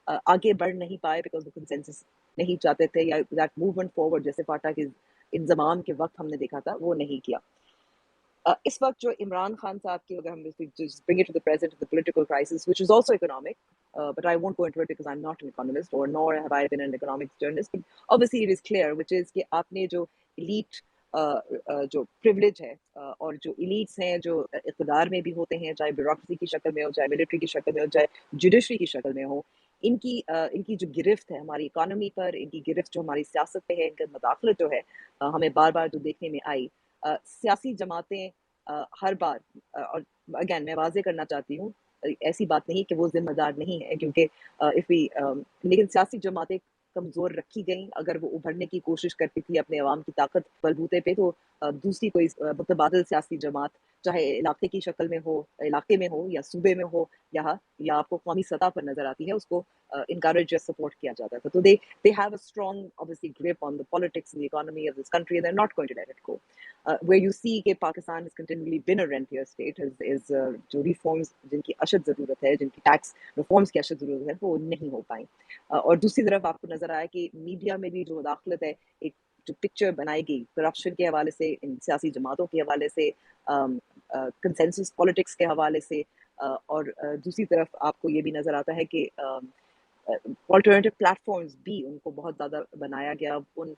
आगे बढ़ नहीं पाए बिकॉज वो कंसेंसस नहीं चाहते थे, या दैट मूवमेंट फॉरवर्ड जैसे फाटा के इंजमाम के वक्त हमने देखा था वो नहीं किया। इस वक्त जो इमरान खान साहब की, अगर हम just bring it to the present, the political crisis, which is also economic, but I won't go into it because I'm not an economist, or nor have I been an economics journalist, but obviously it is clear, which is कि आपने जो elite जो privilege है और जो elites हैं जो इक़्तिदार में भी होते हैं, चाहे ब्यूरोक्रेसी की शक्ल में हो, चाहे मिलिट्री की शक्ल में हो, चाहे जुडिशरी की शक्ल में हो, इनकी जो गिरफ्त है हमारी इकानमी पर, इनकी गिरफ्त जो हमारी सियासत पे है, इनका मदाखलत जो है हमें बार बार जो देखने में आई, सियासी जमातें हर बार, और अगेन मैं वाज़ेह करना चाहती हूँ, ऐसी बात नहीं कि वो ज़िम्मेदार नहीं है, क्योंकि लेकिन सियासी जमातें कमज़ोर रखी गईं, अगर वो उभरने की कोशिश करती थी अपने अवाम की ताकत बलबूते पे, तो दूसरी कोई मुतबादिल सियासी जमात, चाहे इलाके की शक्ल में हो, इलाके में हो या सूबे में हो, या आपको कौमी सतह पर नज़र आती है, उसको encourage या सपोर्ट किया जाता था। तो they have a strong obviously grip on the politics and the economy of this country, and they're not going to let it go. Where you see कि Pakistan has continually been a rentier state, is जो reforms जिनकी अशद ज़रूरत है, जिनकी tax reforms की अशद ज़रूरत है, वो नहीं हो पाई। और दूसरी तरफ आपको नज़र आया कि मीडिया में भी जो दाखिलत है, एक जो पिक्चर बनाई गई करप्शन के हवाले से, इन सियासी जमातों के हवाले से, कंसेंसस पॉलिटिक्स के हवाले से, और दूसरी तरफ आपको ये भी नज़र आता है कि अल्टरनेटिव प्लेटफॉर्म्स भी उनको बहुत ज़्यादा बनाया गया, उन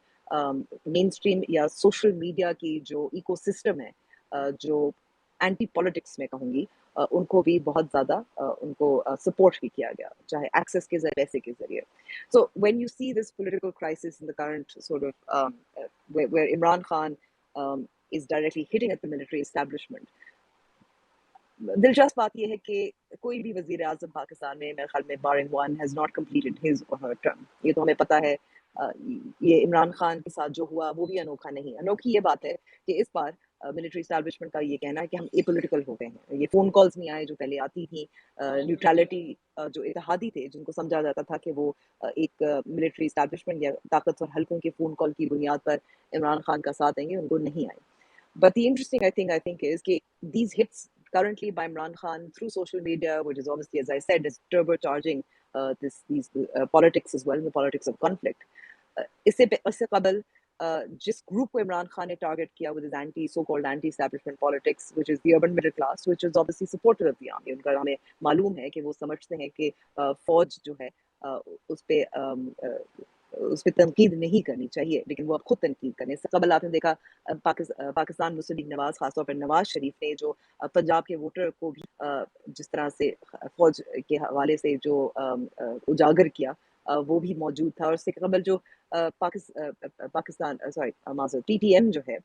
मेन स्ट्रीम या सोशल मीडिया की जो इकोसिस्टम है, जो एंटी पॉलिटिक्स में कहूँगी, उनको भी बहुत ज़्यादा उनको सपोर्ट भी किया गया, चाहे एक्सेस के जरिए, पैसे के जरिए। So when you see this political crisis in the current sort of where Imran Khan is directly hitting at the military establishment, दिलचस्प बात यह है कि कोई भी वज़ीर आज़म पाकिस्तान में, मेरे ख्याल में barring one, has not completed his or her term. ये तो हमें पता है। ये इमरान खान के साथ जो हुआ वो भी अनोखा नहीं। अनोखी ये बात है कि इस बार ملٹری اسٹیبلشمنٹ کا یہ کہنا ہے کہ ہم اے پولیٹیکل ہو گئے ہیں. یہ فون کالز نہیں آئے جو پہلے آتی تھیں, نیوٹرلٹی جو اتحادی تھے جن کو سمجھا جاتا تھا کہ وہ ایک ملٹری اسٹیبلشمنٹ یا طاقتور حلقوں کے فون کال کی بنیاد پر عمران خان کا ساتھ دیں گے, ان کو نہیں آئے. But the interesting I think is that these hits currently by Imran Khan through social media, which is obviously, as I said, is turbocharging these politics as well, the politics of conflict. اس سے قبل جس group کو عمران خان نے target کیا with his so-called anti-establishment politics, which is the urban middle class, which is obviously supportive of the army. ان کا ہمیں معلوم ہے کہ وہ سمجھتے ہیں کہ فوج جو ہے اس پہ تنقید نہیں کرنی چاہیے, لیکن وہ اب خود تنقید کریں. اس سے قبل آپ نے دیکھا پاکستان مسلم لیگ نواز, خاص طور پر نواز شریف نے جو پنجاب کے ووٹر کو بھی جس طرح سے فوج کے حوالے سے جو اجاگر کیا, وہ بھی موجود تھا. اور اس سے قبل جو پاکستان پی ٹی ایم جو ہے,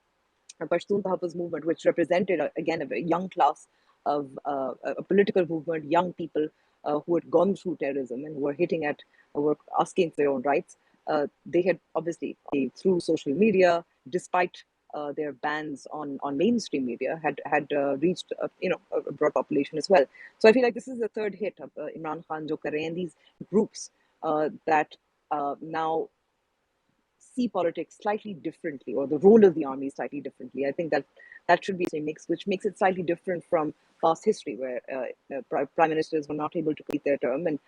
پشتون تحفظ movement, which represented again a very young class of a political movement, young people who had gone through terrorism and were asking for their own rights. They had obviously, through social media, despite their bans on mainstream media, had reached a broad population as well. So I feel like this is the third hit of Imran Khan jo kar rahe hain. These groups that now see politics slightly differently, or the role of the army slightly differently. I think that should be a mix, which makes it slightly different from past history, where prime ministers were not able to complete their term, and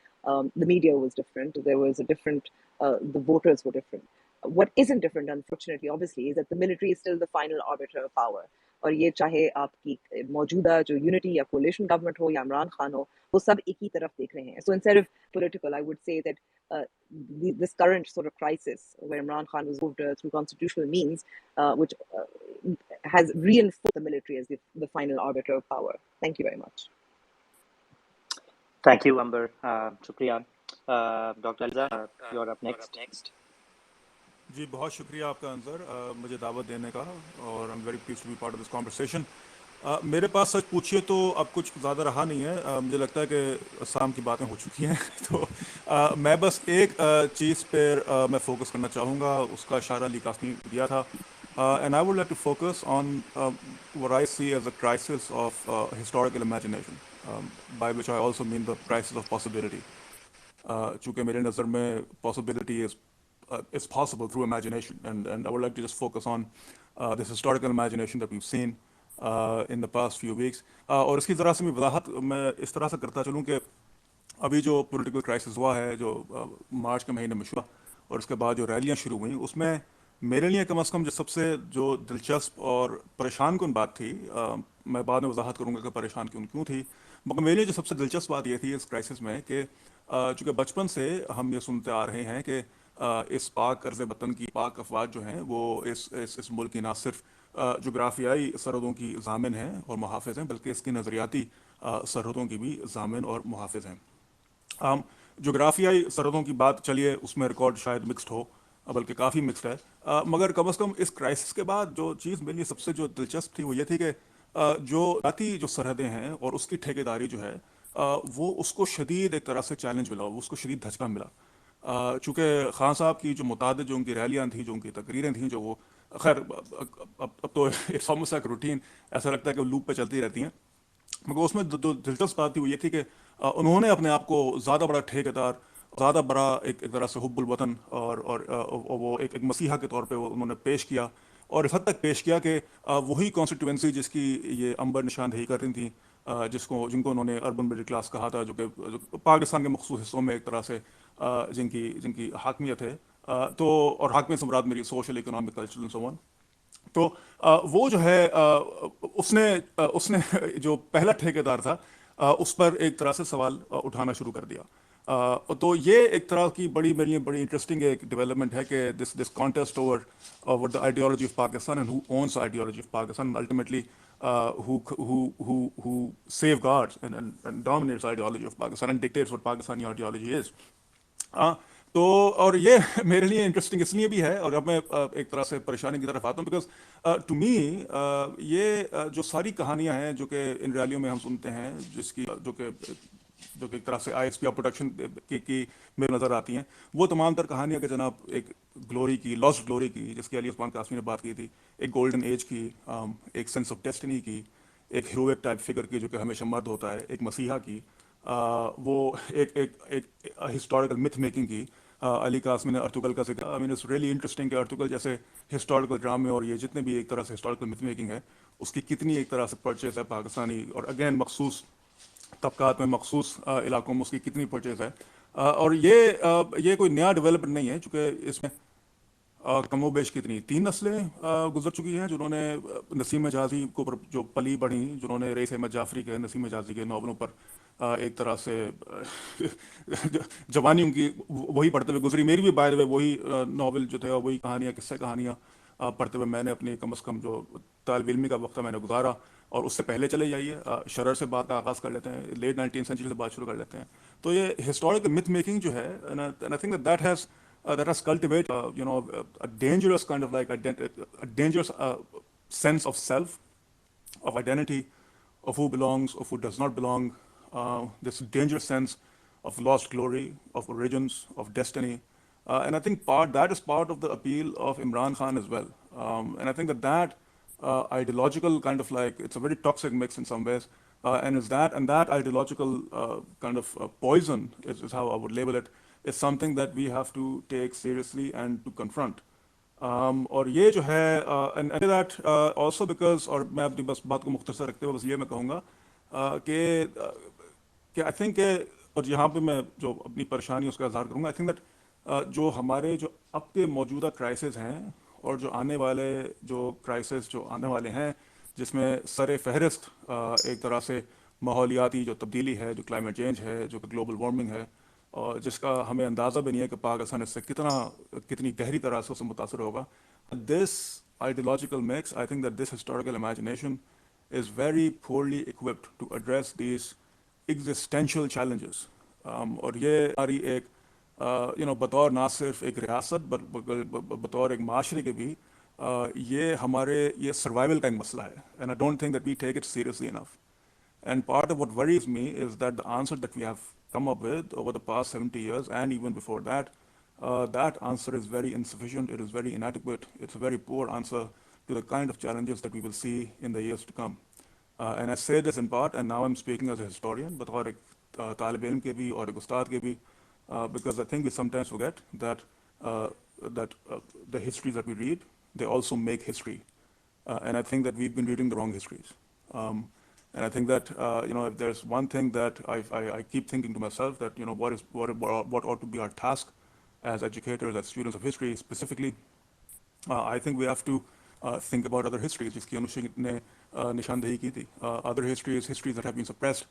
the media was different. There was a different, the voters were different. What isn't different, unfortunately, obviously, is that the military is still the final arbiter of power. اور یہ چاہے آپ کی موجودہ جو unity یا coalition government ہو یا عمران خان ہو, وہ سب ایک ہی طرف دیکھ رہے ہیں. So instead of political, I would say that this current sort of crisis where Imran Khan was moved through constitutional means, which has reinforced the military as the final arbiter of power. Thank you very much. Thank you, Amber. Shukriya. Dr. Alza, you're up next. جی بہت شکریہ آپ کا انظر مجھے دعوت دینے کا, اور I'm very pleased to be part of this conversation. میرے پاس سچ پوچھیے تو اب کچھ زیادہ رہا نہیں ہے. مجھے لگتا ہے کہ اسلام کی باتیں ہو چکی ہیں, تو میں بس ایک چیز پر میں فوکس کرنا چاہوں گا, اس کا اشارہ علی قاسمی دیا تھا. And I would like to focus on what I see as a crisis of historical imagination, by which I also mean the crisis of possibility. چونکہ میرے نظر میں possibility is it's possible through imagination, and I would like to just focus on this historical imagination that we've seen in the past few weeks. اور اس کی ذرا سی میں وضاحت میں اس طرح سے کرتا چلوں کہ ابھی جو پولیٹیکل کرائسس ہوا ہے, جو مارچ کے مہینے میں ہوا, اور اس کے بعد جو ریلیاں شروع ہوئیں, اس میں میرے لیے کم از کم جو سب سے جو دلچسپ اور پریشان کن بات تھی, میں بعد میں وضاحت کروں گا کہ پریشان کیوں تھی, مگر میرے لیے جو سب سے دلچسپ بات یہ تھی اس کرائسس میں کہ چونکہ بچپن سے ہم یہ سنتے آ رہے ہیں کہ اس پاک ارض وطن کی پاک افواج جو ہیں وہ اس ملک کی نہ صرف جغرافیائی سرحدوں کی ضامن ہیں اور محافظ ہیں, بلکہ اس کی نظریاتی سرحدوں کی بھی ضامن اور محافظ ہیں. جغرافیائی سرحدوں کی بات چلیے اس میں ریکارڈ شاید مکسڈ ہو, بلکہ کافی مکسڈ ہے, مگر کم از کم اس کرائسس کے بعد جو چیز میرے لیے سب سے جو دلچسپ تھی وہ یہ تھی کہ جو ذاتی جو سرحدیں ہیں اور اس کی ٹھیکیداری جو ہے وہ اس کو شدید ایک طرح سے چیلنج ملا, اس کو شدید دھچکا ملا. چونکہ خان صاحب کی جو متعدد جو ان کی ریلیاں تھیں, جو ان کی تقریریں تھیں, جو وہ خیر اب تو اٹس آلموسٹ لائک روٹین, ایسا لگتا ہے کہ وہ لوپ پہ چلتی رہتی ہیں, مگر اس میں جو دلچسپ بات تھی وہ یہ تھی کہ انہوں نے اپنے آپ کو زیادہ بڑا ٹھیکیدار, زیادہ بڑا ایک طرح سے حب الوطن اور وہ ایک مسیحا کے طور پہ وہ انہوں نے پیش کیا, اور اس حد تک پیش کیا کہ وہی کانسٹیٹوینسی جس کی یہ امبر نشاندہی کر رہی تھیں, جن کو انہوں نے اربن مڈل کلاس کہا تھا, جو کہ پاکستان کے مخصوص حصوں میں ایک طرح سے جن کی حاکمیت ہے, تو اور حاکمیت سے مراد میری social, economic, cultural and so on. تو وہ جو ہے اس نے جو پہلا ٹھیکیدار تھا اس پر ایک طرح سے سوال اٹھانا شروع کر دیا. تو یہ ایک طرح کی میرے لیے بڑی انٹرسٹنگ ایک ڈیولپمنٹ ہے کہ this contest over the ideology of Pakistan and who owns the ideology of Pakistan, and ultimately who safeguards and dominates the ideology of Pakistan and dictates what Pakistani ideology is. تو اور یہ میرے لیے interesting اس لیے بھی ہے, اور اب میں ایک طرح سے پریشانی کی طرف آتا ہوں, بیکاز ٹو می یہ جو ساری کہانیاں ہیں جو کہ ان ریلیوں میں ہم سنتے ہیں, جو کہ जो कि एक तरह से ISP प्रोटेक्शन की मेरे नज़र आती हैं, वो तमाम तर कहानियाँ कि जनाब एक ग्लोरी की, लॉस्ट ग्लोरी की, जिसकी अली उस्मान कासमी ने बात की थी, एक गोल्डन एज की, एक सेंस ऑफ डेस्टिनी की, एक हीरोइक टाइप फिगर की जो कि हमेशा मर्द होता है, एक मसीहा की, वो एक एक एक हिस्टोरिकल मिथ मेकिंग की। अली कासमी ने अर्तुगल का जिक्र, I mean it's really interesting कि अर्तुगल जैसे हिस्टोरिकल ड्रामे और ये जितने भी एक तरह से हिस्टोरिकल मिथ मेकिंग है, उसकी कितनी एक तरह से परचेज है पाकिस्तानी, और अगेन मखसूस तबकात में, मखसूस इलाकों में उसकी कितनी परचेज है। और ये कोई नया डेवलपमेंट नहीं है, चूँकि इसमें कमोबेश कितनी 3 नस्लें गुजर चुकी हैं जिन्होंने नसीम जाजी को जो पली बढ़ी, जिन्होंने रईस अहमद जाफरी के, नसीम जाजी के नावलों पर एक तरह से जवानी उनकी वही पढ़ते हुए गुजरी। मेरी भी बाय द वे वही नावल जो थे, वही कहानियाँ, किस्से कहानियाँ पढ़ते हुए मैंने अपनी कम अज़ कम जो तालिब इल्मी का वक्त मैंने गुजारा। और उससे पहले चले जाइए, शरर से बात का आगाज़ कर लेते हैं, लेट 19th सेंचुरी से बात शुरू कर लेते हैं। तो ये हिस्टोरिकल मिथ मेकिंग जो है, and I think that has cultivated, a dangerous kind of like a dangerous sense of self, of identity, of who belongs, of who does not belong. This dangerous sense of lost glory, of origins, of destiny, and I think that is part of the appeal of Imran Khan as well. And I think that ideological kind of like, it's a very toxic mix in some ways, and that ideological kind of poison is how I would label it, is something that we have to take seriously and to confront. और ये जो है, and that also because, और मैं अपनी बस बात को मुख्तसर रखते हुए बस ये मैं कहूँगा कि आई थिंक, और यहाँ पे मैं जो अपनी परेशानी उसका इजहार करूँगा, आई थिंक दैट जो हमारे जो अब के मौजूदा क्राइसिस हैं और जो आने वाले जो क्राइसिस जो आने वाले हैं, जिसमें सर फहरिस्त एक तरह से माहौलियाती जो तब्दीली है, जो क्लाइमेट चेंज है, जो ग्लोबल वार्मिंग है, और जिसका हमें अंदाज़ा भी नहीं है कि पाकिस्तान इससे कितनी गहरी तरह से उससे मुतासर होगा. This ideological mix, I think that this historical imagination is very poorly equipped to address these existential challenges. और ये हमारी एक बतौर ना सिर्फ एक रियासत बतौर एक माशरे के भी ये सर्वाइवल का एक मसला है, and I don't think that we take it seriously enough. And part of what worries me is that the answer that we have come up with over the past 70 years and even before that, that answer is very insufficient, it is very inadequate, it's a very poor answer to the kind of challenges that we will see in the years to come. And I say this in part, and now I'm speaking as a historian, but और एक तालिब इल्म के भी और एक उस्ताद के भी, because I think we sometimes forget that the histories that we read, they also make history. And I think that we've been reading the wrong histories. And I think that if there's one thing that I keep thinking to myself, that what ought to be our task as educators, as students of history specifically, I think we have to think about other histories, जिसकी अनुष्ठित ने निशानदेही की थी. Other histories that have been suppressed,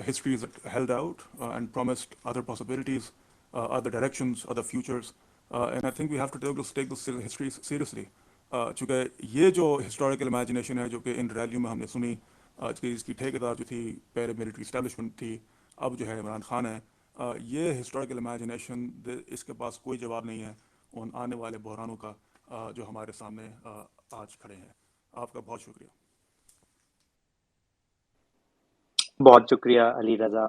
histories that held out and promised other possibilities, other directions, other futures. And I think we have to take those histories seriously. चूँकि ये जो historical imagination है, जो कि इन रैलियों में हमने सुनी, इसकी ठेकेदार जो थी पैरा मिलिट्री इस्टेब्लिशमेंट थी, अब जो है इमरान खान है, ये हिस्टोरिकल इमेजिनेशन, इसके पास कोई जवाब नहीं है उन आने वाले बहरानों का जो हमारे सामने आज खड़े हैं. आपका बहुत शुक्रिया. बहुत शुक्रिया अली रजा.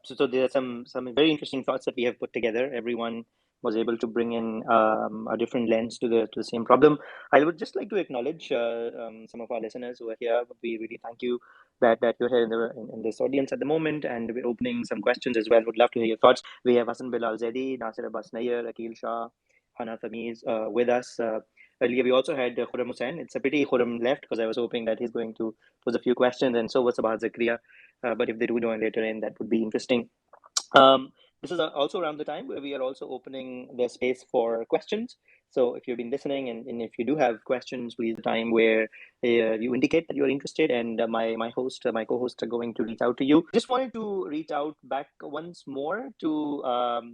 So there are some very interesting thoughts that we have put together. Everyone was able to bring in a different lens to the same problem. I would just like to acknowledge some of our listeners who are here. We really thank you that you're here in this audience at the moment, and we're opening some questions as well. Would love to hear your thoughts. We have Hassan Bilal Zaidi, Nasir Abbas Nair, Akil Shah, Hana Tamiz with us. Earlier we also had Khurram Hussain. It's a pity Khurram left, because I was hoping that he's going to pose a few questions, and so was Sabah Zakaria. But if they do join later in, that would be interesting. This is also around the time where we are also opening the space for questions. So if you've been listening, and if you do have questions, please, the time where you indicate that you're interested, and my co-host are going to reach out to you. Just wanted to reach out back once more to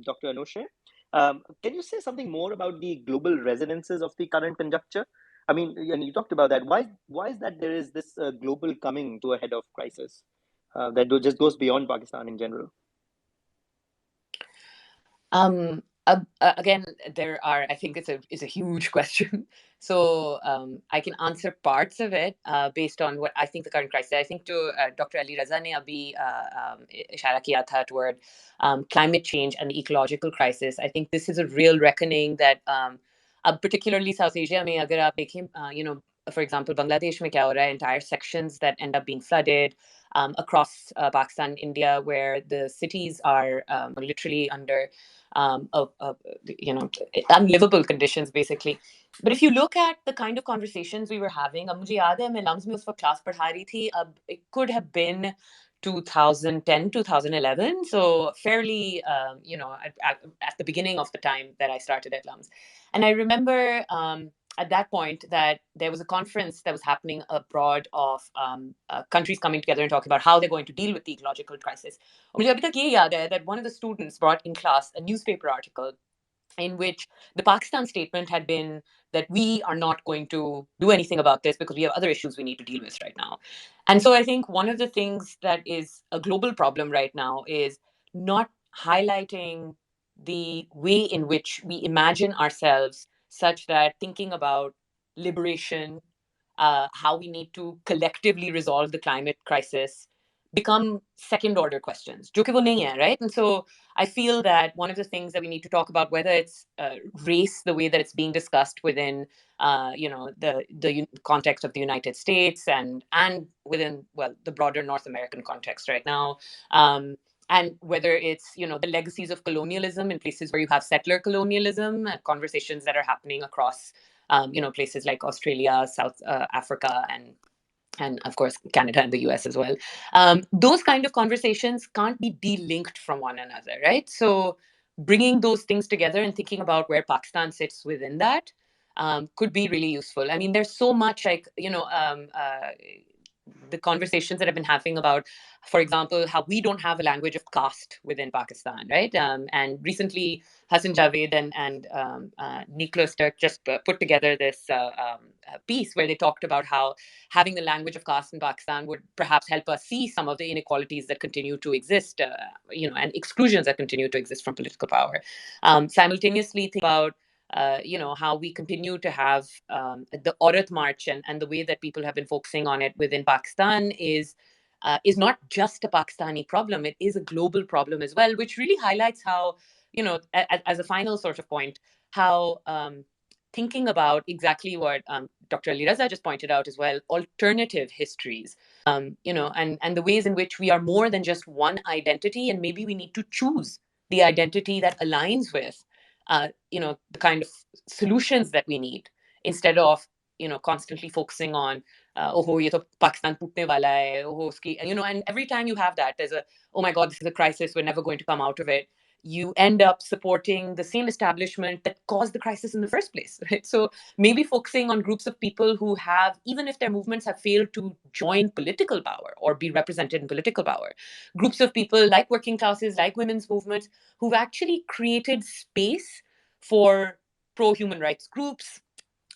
Dr. Anushe. Can you say something more about the global resonances of the current conjuncture? I mean, and you talked about that. Why is that there is this global coming to a head of crisis that just goes beyond Pakistan in general? Again, I think it's a huge question. So I can answer parts of it based on what I think the current crisis. I think to Dr. Ali Raza ne abhi ishara kiya tha toward climate change and the ecological crisis. I think this is a real reckoning that particularly South Asia mein agar aap dekhein, for example, Bangladesh mein kya ho raha hai, entire sections that end up being flooded across Pakistan, India, where the cities are literally under unlivable conditions basically. But if you look at the kind of conversations we were having, अब मुझे याद है मैं lumps में उस वक्त class पढ़ा रही थी, अब it could have been 2010, 2011, so fairly at the beginning of the time that I started at LUMS. And I remember at that point that there was a conference that was happening abroad of countries coming together and talking about how they're going to deal with the ecological crisis. और मुझे अभी तक ये याद है that one of the students brought in class a newspaper article in which the Pakistan statement had been that we are not going to do anything about this because we have other issues we need to deal with right now. And so I think one of the things that is a global problem right now is not highlighting the way in which we imagine ourselves such that thinking about liberation, how we need to collectively resolve the climate crisis, become second order questions, jo ki wo nahi hai, right? And so I feel that one of the things that we need to talk about, whether it's race, the way that it's being discussed within, the context of the United States and within, well, the broader North American context right now, and whether it's, the legacies of colonialism in places where you have settler colonialism, conversations that are happening across, places like Australia, South Africa, and of course Canada and the US as well. Those kind of conversations can't be de-linked from one another, right? So bringing those things together and thinking about where Pakistan sits within that could be really useful. I mean, there's so much like, the conversations that I've been having about, for example, how we don't have a language of caste within Pakistan, right? And recently, Hassan Javed and Nicholas Turk just put together this piece where they talked about how having the language of caste in Pakistan would perhaps help us see some of the inequalities that continue to exist, and exclusions that continue to exist from political power. Simultaneously, think about how we continue to have the Aurat March and the way that people have been focusing on it within Pakistan is not just a Pakistani problem. It is a global problem as well, which really highlights how, as a final sort of point, how thinking about exactly what Dr. Ali Raza just pointed out as well, alternative histories, and the ways in which we are more than just one identity, and maybe we need to choose the identity that aligns with the kind of solutions that we need, instead of constantly focusing on oh ye to Pakistan tootne wala hai, oh uski, and every time you have that, there's a, oh my god, this is a crisis, we're never going to come out of it. You end up supporting the same establishment that caused the crisis in the first place, right? So maybe focusing on groups of people who have, even if their movements have failed to join political power or be represented in political power, groups of people like working classes, like women's movements, who've actually created space for pro-human rights groups,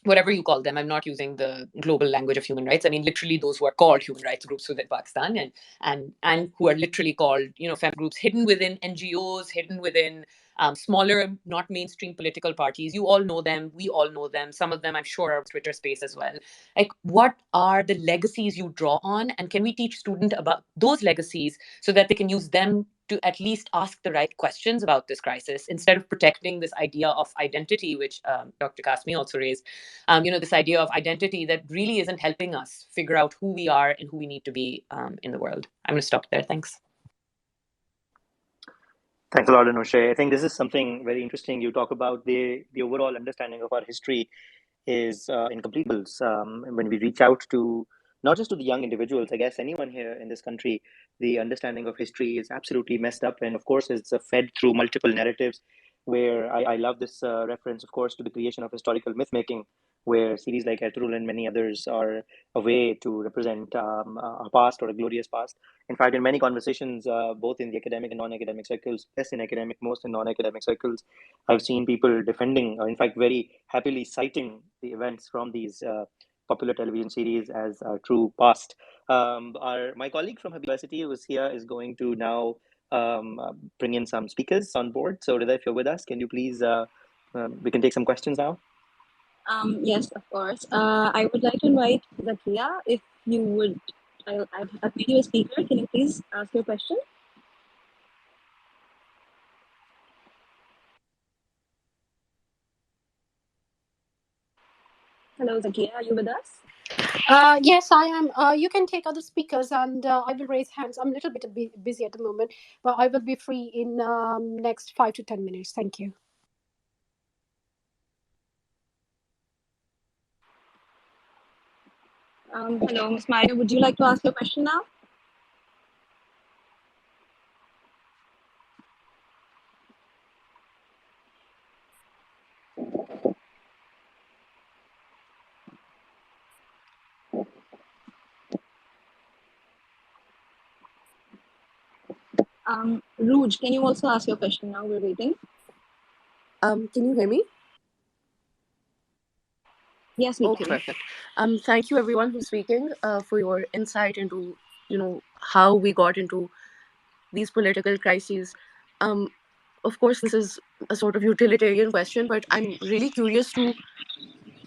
whatever you call them. I'm not using the global language of human rights. I mean, literally those who are called human rights groups within Pakistan, and who are literally called, fem groups hidden within NGOs, hidden within smaller, not mainstream political parties. You all know them. We all know them. Some of them, I'm sure, are Twitter space as well. Like, what are the legacies you draw on? And can we teach students about those legacies so that they can use them to at least ask the right questions about this crisis, instead of protecting this idea of identity, which Dr. Kasmi also raised, this idea of identity that really isn't helping us figure out who we are and who we need to be in the world. I'm going to stop there. Thanks. Thanks a lot, Anusha. I think this is something very interesting. You talk about the overall understanding of our history is incomplete when we reach out to not just to the young individuals, I guess anyone here in this country. The understanding of history is absolutely messed up, and of course it's fed through multiple narratives, where I love this reference, of course, to the creation of historical myth making, where series like Ertugrul and many others are a way to represent a past or a glorious past. In fact, in many conversations, both in the academic and non-academic circles, less in academic, most in non-academic circles, I've seen people defending, or in fact very happily citing the events from these popular television series as true past. My colleague from Habib University who is here is going to now bring in some speakers on board. So Rida, if you're with us, can you please, we can take some questions now. Yes, of course. I would like to invite Zakia. If you would, I've made you a speaker. Can you please ask your question? Hello, Zakia. Are you with us? Yes, I am. You can take other speakers, and I will raise hands. I'm a little bit busy at the moment, but I will be free in next 5 to 10 minutes. Thank you. Hello, Ms. Maria. Would you like to ask your question now? Ruj, can you also ask your question now? We're waiting. Can you hear me? Yes, we can. Perfect. Thank you everyone who's speaking for your insight into, how we got into these political crises. Of course, this is a sort of utilitarian question, but I'm really curious to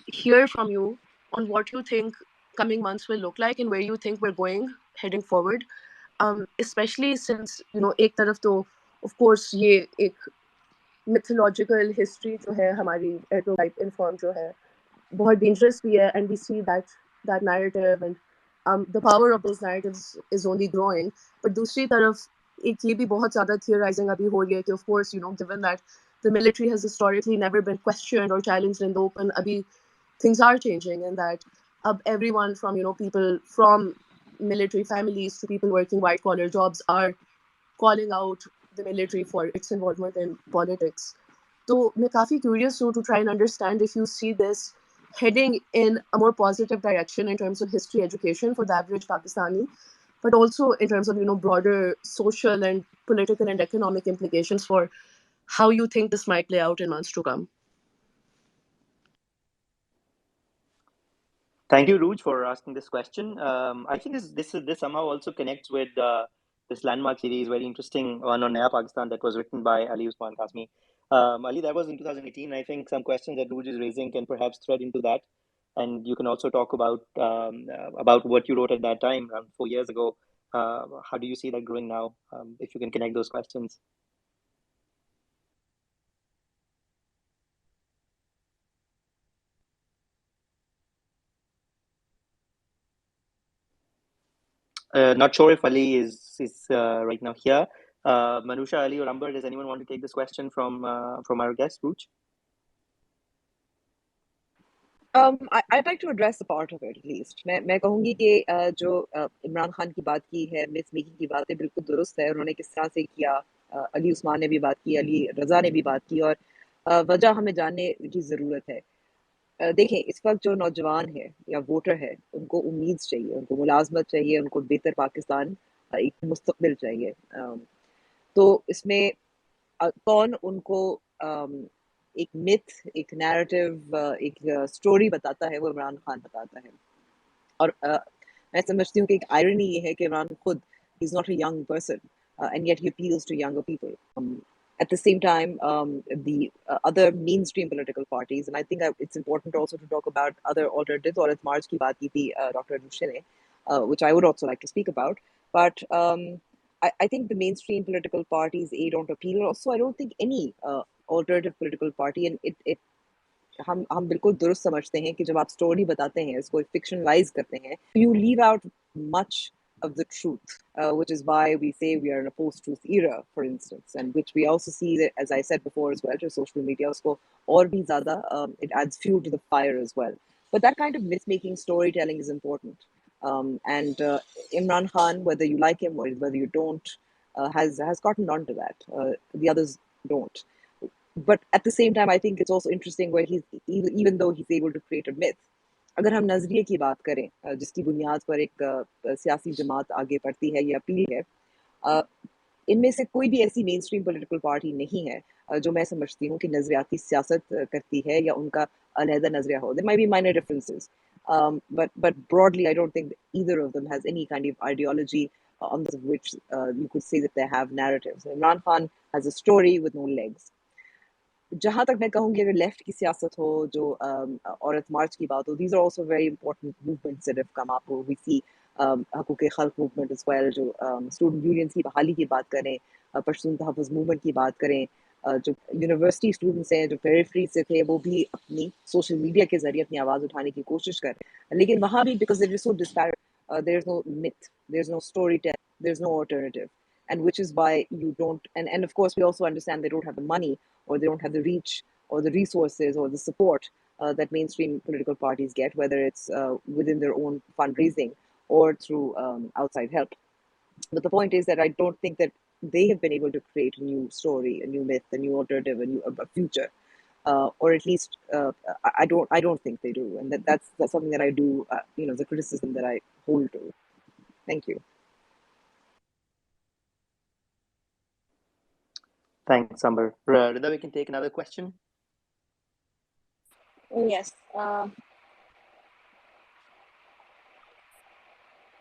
hear from you on what you think coming months will look like and where you think we're going heading forward. Especially since, एक तरफ तो, of course, ये एक mythological history जो है हमारी archetype informed जो है बहुत dangerous भी है, and we see that narrative and the power of those narratives is only growing. But दूसरी तरफ एक ये भी बहुत ज़्यादा theorizing अभी हो रही है कि of course, given that the military has historically never been questioned or challenged in the open, अभी things are changing, and that everyone from, people from military families to people working white collar jobs are calling out the military for its involvement in politics. So मैं काफ़ी curious to try and understand if you see this heading in a more positive direction in terms of history education for the average Pakistani, but also in terms of, broader social and political and economic implications for how you think this might play out in months to come. Thank you, Ruj, for asking this question. I think this somehow also connects with this landmark series, very interesting one on Naya Pakistan that was written by Ali Usman Kashmi. Ali, that was in 2018. I think some questions that Ruj is raising can perhaps thread into that, and you can also talk about what you wrote at that time, around 4 years ago. How do you see that growing now? If you can connect those questions. Not sure if Ali is right now here. Manusha, Ali, or Amber, does anyone want to take this question from our guest, Ruj? I'd like to address a part of it at least. मैं कहूँगी कि जो इमरान खान की बात की है, miss making की बात है, बिल्कुल दुरुस्त है. उन्होंने किस तरह से किया, अली उस्मान ने भी बात की, अली रजा ने भी बात की, और वजह हमें जानने की ज़रूरत है. देखें, इस वक्त जो नौजवान है या वोटर है, उनको उम्मीद चाहिए, उनको मुलाजमत चाहिए, उनको बेहतर पाकिस्तान, एक मुस्तकबिल चाहिए. तो इसमें कौन उनको एक मिथ, एक नैरेटिव, एक स्टोरी बताता है, वो इमरान खान बताता है. और मैं समझती हूँ कि एक आयरनी ये है कि इमरान खुद he is not a young person, and yet he appeals to younger people. At the same time, the other mainstream political parties, and I think it's important also to talk about other alternatives. और मार्च की बात की थी Dr. Nussar ने, which I would also like to speak about. But I think the mainstream political parties don't appeal. Also, I don't think any alternative political party, and हम बिल्कुल दुरुस्त समझते हैं कि जब आप स्टोरी बताते हैं, इसको फिक्शनलाइज करते हैं, you leave out much of the truth, which is why we say we are in a post-truth era, for instance, and which we also see that, as I said before as well, to social media, usko aur bhi zyada, it adds fuel to the fire as well. But that kind of myth-making storytelling is important. And Imran Khan, whether you like him or whether you don't, has gotten on to that. The others don't. But at the same time, I think it's also interesting where he's, even though he's able to create a myth, अगर हम नजरिए की बात करें, जिसकी बुनियाद पर एक सियासी जमात आगे बढ़ती है या अपील है, इनमें से कोई भी ऐसी मेन स्ट्रीम पॉलिटिकल पार्टी नहीं है जो मैं समझती हूँ कि नजरियाती सियासत करती है या उनका अलहदा नजरिया हो. There might be minor differences, but broadly I don't think either of them has any kind of ideology on which you could say that they have narratives. Imran Khan has a story with no legs. जहाँ तक मैं कहूँगी अगर left की सियासत हो, जो औरत मार्च की बात हो, these are also very important movements that have come up. We see हकूक़ खल्क़ movement as well, जो स्टूडेंट यूनियंस की बहाली की बात करें, पश्तून तहफ़्फ़ुज़ मूवमेंट की बात करें, जो यूनिवर्सिटी स्टूडेंट्स हैं जो पेरिफेरी से थे वो भी अपनी सोशल मीडिया के ज़रिए अपनी आवाज़ उठाने की कोशिश कर रहे हैं. लेकिन वहाँ भी because it is so disparate, there is no myth, there is no storytelling, there is no alternative. And which is why you don't, and of course we also understand they don't have the money, or they don't have the reach or the resources or the support that mainstream political parties get, whether it's within their own fundraising or through outside help. But the point is that I don't think that they have been able to create a new story, a new myth, a new alternative, a future, or at least I don't think they do, and that's something that I do, the criticism that I hold to. Thank you. Thanks, Amber. Rida, we can take another question. Yes.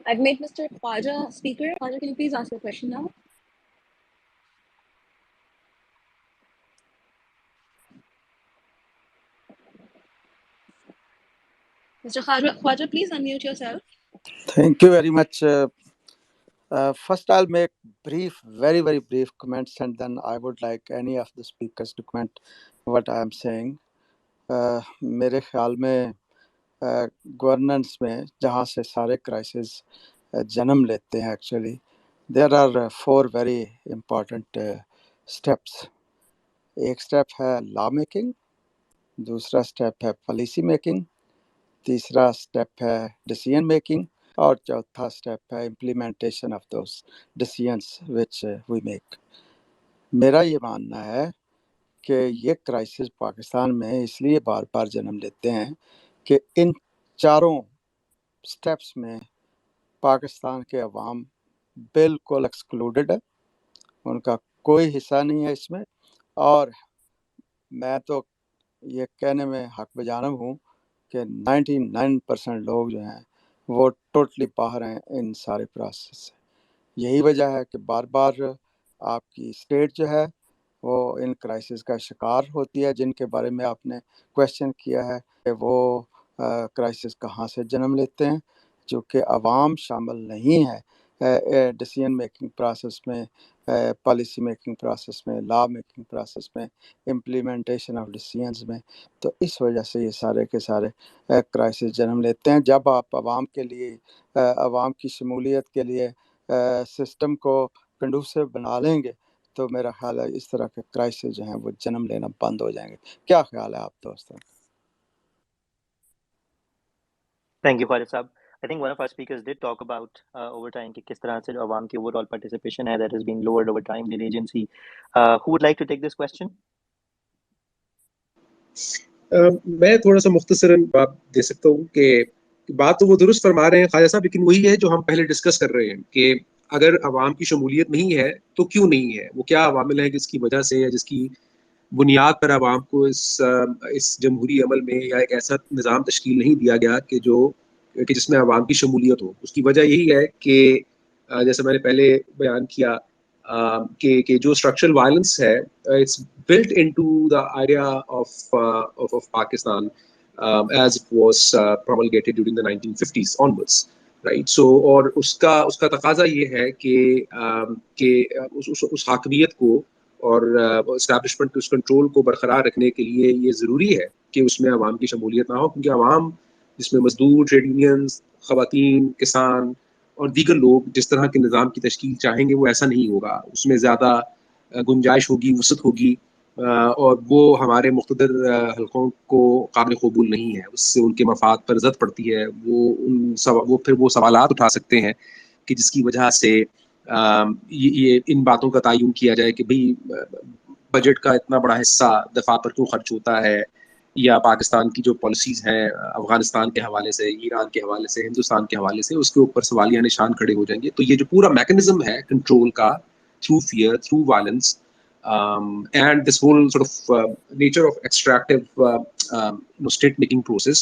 I've made Mr. Khwaja speaker. Khwaja, can you please ask your question now? Mr. Khwaja, please unmute yourself. Thank you very much. First, I'll make very, very brief comments, and then I would like any of the speakers to comment what I am saying. मेरे ख्याल में governance में जहाँ से सारे crisis जन्म लेते हैं, actually there are 4 very important steps. एक स्टेप है लॉ मेकिंग, दूसरा स्टेप है पॉलिसी मेकिंग, तीसरा स्टेप है डिसीजन मेकिंग, और चौथा स्टेप है implementation of those decisions which we make. मेरा ये मानना है कि ये क्राइसिस पाकिस्तान में इसलिए बार बार जन्म लेते हैं कि इन चारों स्टेप्स में पाकिस्तान के अवाम बिल्कुल एक्सक्लूडेड है, उनका कोई हिस्सा नहीं है इसमें. और मैं तो ये कहने में हक बजानब हूँ कि 99% लोग जो हैं वो टोटली बाहर हैं इन सारे प्रोसेस से. यही वजह है कि बार बार आपकी स्टेट जो है वो इन क्राइसिस का शिकार होती है, जिनके बारे में आपने क्वेश्चन किया है कि वो क्राइसिस कहाँ से जन्म लेते हैं. चूँकि अवाम शामिल नहीं है डिसीजन मेकिंग प्रोसेस में, पॉलिसी मेकिंग प्रोसेस में, लॉ मेकिंग प्रोसेस में, इम्प्लीमेंटेशन ऑफ डिसीजंस में, तो इस वजह से ये सारे के सारे क्राइसिस जन्म लेते हैं. जब आप अवाम के लिए, अवाम की शमूलियत के लिए सिस्टम को कंडूसिव बना लेंगे तो मेरा ख्याल है इस तरह के क्राइसिस जो हैं वो जन्म लेना बंद हो जाएंगे. क्या ख्याल है आप दोस्तों? Thank you, Khalid Saab. I think one of our speakers did talk about over time कि किस तरह से अवाम की overall participation है that has been lowered over time in agency. Who would like to take this question? मैं थोड़ा सा मुख्तसरन बात दे सकता हूँ कि बात तो वो दुरुस्त फरमा रहे हैं ख्वाजा साहब, लेकिन वही है जो हम पहले डिस्कस कर रहे हैं कि अगर अवाम की शमूलियत नहीं है तो क्यों नहीं है, वो क्या अवामिल है जिसकी वजह से या जिसकी बुनियाद पर अवाम को इस जमहूरी अमल में या एक ऐसा निज़ाम तश्कील नहीं दिया गया कि जिसमें अवाम की शमूलियत हो. उसकी वजह यही है कि जैसे मैंने पहले बयान किया कि जो स्ट्रक्चरल वायलेंस है, it's built into the idea of Pakistan as it was promulgated during the 1950s onwards, right? So और उसका तकाजा ये है कि उस हाकमियत को और एस्टैब्लिशमेंट उस कंट्रोल को बरकरार रखने के लिए ये ज़रूरी है कि उसमें अवाम की शमूलियत ना हो, क्योंकि अवाम जिसमें मजदूर, ट्रेड यूनियंस, ख़वातीन, किसान और दीगर लोग जिस तरह के निज़ाम की तश्कील चाहेंगे वो ऐसा नहीं होगा. उसमें ज़्यादा गुंजाइश होगी, वसअत होगी, और वो हमारे मुख्तदर हलकों को काबिल कबूल नहीं है. उससे उनके मफाद पर ज़द पड़ती है. वो फिर वो सवालात उठा सकते हैं कि जिसकी वजह से ये इन बातों का तयन किया जाए कि भाई बजट का इतना बड़ा हिस्सा दफा पर क्यों खर्च होता है, या पाकिस्तान की जो पॉलिसीज़ हैं अफ़गानिस्तान के हवाले से, ईरान के हवाले से, हिंदुस्तान के हवाले से, उसके ऊपर सवालिया निशान खड़े हो जाएंगे. तो ये जो पूरा मैकेनिज्म है कंट्रोल का through fear, through violence, and this whole sort of nature of extractive state making process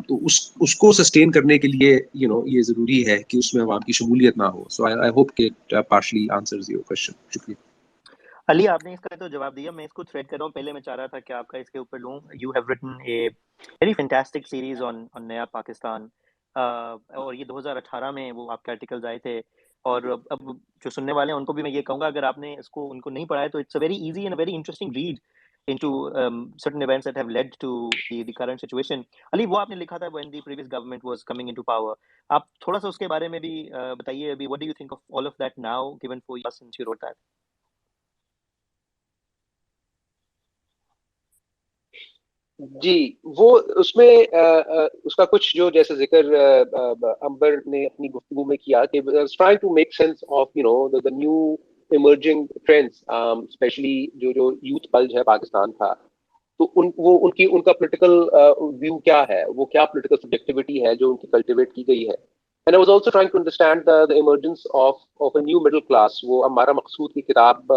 تو اس کو سسٹین کرنے کے لیے یہ ضروری ہے کہ اس میں عوام کی شمولیت نہ ہو. سو آئی ہوپ کہ پارشلی آنسرز یور کوسچن. شکریہ. علی آپ نے اس کا تو جواب دیا, میں اس کو تھریڈ کر رہا ہوں. پہلے میں چاہ رہا تھا کہ آپ کا اس کے اوپر لوں. You have written a very fantastic series on Naya Pakistan, اور یہ 2018 میں وہ آپ کے آرٹیکلز آئے تھے. اور اب جو سننے والے ہیں ان کو بھی میں یہ کہوں گا, اگر آپ نے اس کو ان کو نہیں پڑھا ہے تو it's a very easy and very interesting read into certain events that have led to the current situation. علی وہ آپ نے لکھا تھا when the previous government was coming into power. آپ تھوڑا سا اس کے بارے میں بھی بتائیے ابھی. what do you think of all of that now given 4 years since you wrote that? جی, وہ اس میں اس کا کچھ جو جیسے ذکر امبر نے اپنی گفتگو میں کیا کہ trying to make sense of the new emerging trends, especially جو یوتھ پلج ہے پاکستان کا, تو ان کا پولیٹیکل ویو کیا ہے, وہ کیا پولیٹیکل سبجیکٹیوٹی ہے جو ان کی کلٹیویٹ کی گئی ہے. And I was also trying to understand the emergence of a new middle class. وہ ہمارا مقصود کی کتاب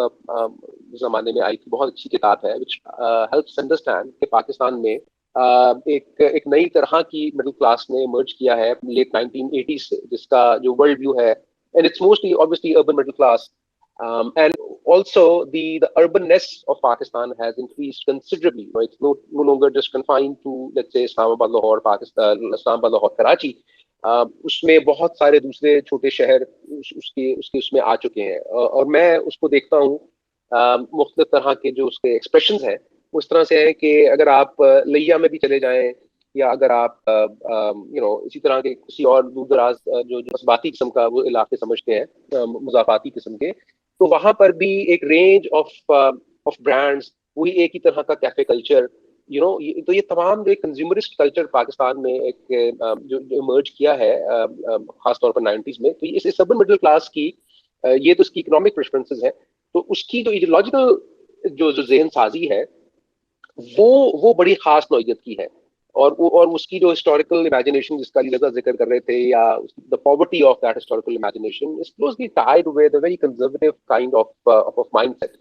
زمانے میں آئی تھی, بہت اچھی کتاب ہے, which helps understand کہ پاکستان میں ایک نئی طرح کی مڈل کلاس نے ایمرج کیا ہے لیٹ 1980s سے, جس کا جو ورلڈ ویو ہے, and it's mostly obviously urban middle class. And also the urbanness of Pakistan has increased considerably. It's no longer just confined to, let's say, Islamabad, Lahore, Pakistan, Islamabad, Lahore, Karachi. اس میں بہت سارے دوسرے چھوٹے شہر اس میں آ چکے ہیں, اور میں اس کو دیکھتا ہوں مختلف طرح کے جو اس کے ایکسپریشنز ہیں وہ اس طرح سے ہیں کہ اگر آپ لیا میں بھی چلے جائیں, یا اگر آپ اسی طرح کے کسی اور دور دراز جو جذباتی قسم کا وہ علاقے سمجھتے ہیں, مضافاتی قسم کے, تو وہاں پر بھی ایک رینج آف برانڈز, وہی ایک ہی طرح کا کیفے کلچر, تو یہ تمام جو کنزیومرسٹ کلچر پاکستان میں ایک جو ایمرج کیا ہے خاص طور پر 90s میں, تو اس سب مڈل کلاس کی یہ تو اس کی اکنامک پریفرنسز ہیں, تو اس کی جو ایڈیولوجیکل جو ذہن سازی ہے وہ بڑی خاص نوعیت کی ہے, اور اس کی جو ہسٹوریکل امیجنیشن جس کا علی رضا ذکر کر رہے تھے, یا the poverty of that historical imagination is closely tied with a very conservative kind of mindset.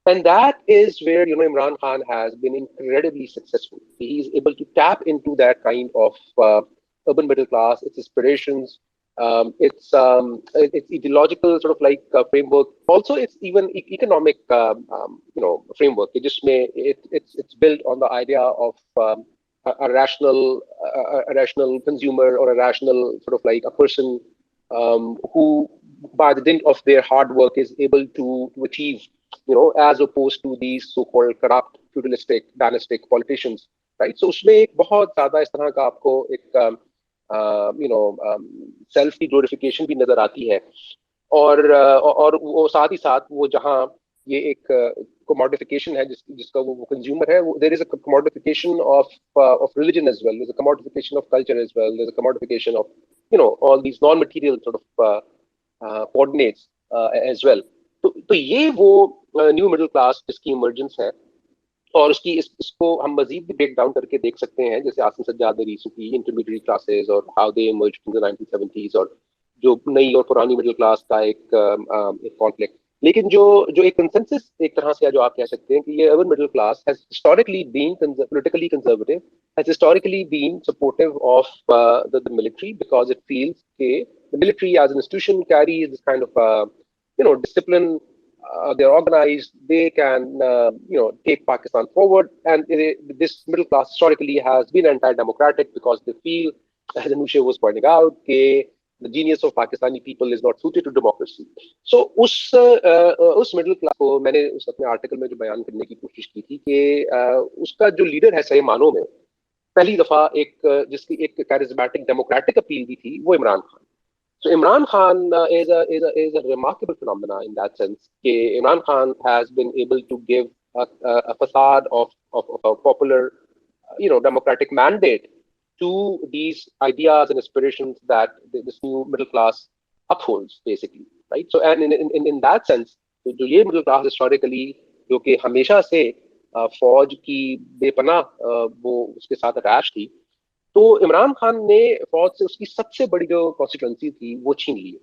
And that is where Imran Khan has been incredibly successful. He is able to tap into that kind of urban middle class, its aspirations, its ideological sort of like framework. Also, it's even economic framework. It's built on the idea of a rational consumer, or a rational sort of like a person who, by the dint of their hard work, is able to achieve, as opposed to these so-called corrupt, feudalistic, dynastic politicians, right? So اس میں ایک بہت زیادہ اس طرح کا آپ کو ایک self کی گلوریفیکیشن بھی نظر آتی ہے, اور وہ ساتھ ہی ساتھ وہ جہاں یہ ایک commodification ہے جس کا وہ consumer ہے, there is a commodification of religion as well, there's a commodification of culture as well, there's a commodification of all these non-material sort of coordinates as well. تو یہ وہ نیو مڈل کلاس جس کی emergence ہے, اور اس کو ہم مزید بھی بریک ڈاؤن کر کے دیکھ سکتے ہیں, جیسے آصم سجاد نے ریسنٹ کی انٹرمیڈیٹ کلاسز اور how they emerged in the 1970s, اور جو نئی اور پرانی مڈل کلاس کا ایک کانفلکٹ. لیکن جو ایک کنسنسس ایک طرح سے جو آپ کہہ سکتے ہیں کہ یہ urban middle class has historically been politically conservative, has historically been supportive of the military, because it feels that the military as an institution carries this kind of discipline. They're organized, they can take Pakistan forward, and this middle class historically has been anti-democratic because they feel, as Anusha was pointing out, that the genius of Pakistani people is not suited to democracy. So us middle class کو میں نے اپنے article میں جو بیان کرنے کی کوشش کی تھی کہ اس کا جو لیڈر ہے صحیح معنوں میں پہلی دفعہ جس کی ایک charismatic democratic اپیل بھی تھی, وہ Imran Khan. So Imran Khan is a remarkable phenomena in that sense. Imran Khan has been able to give a facade of a popular, democratic mandate to these ideas and aspirations that this new middle class upholds, basically, right? So, and in that sense, جو یہ middle class historically جو کہ ہمیشہ سے فوج کی بے پناہ وہ اس کے ساتھ اٹیچ تھی, تو عمران خان نے فوج سے اس کی سب سے بڑی جو کانسٹیٹوئنسی تھی وہ چھین لی,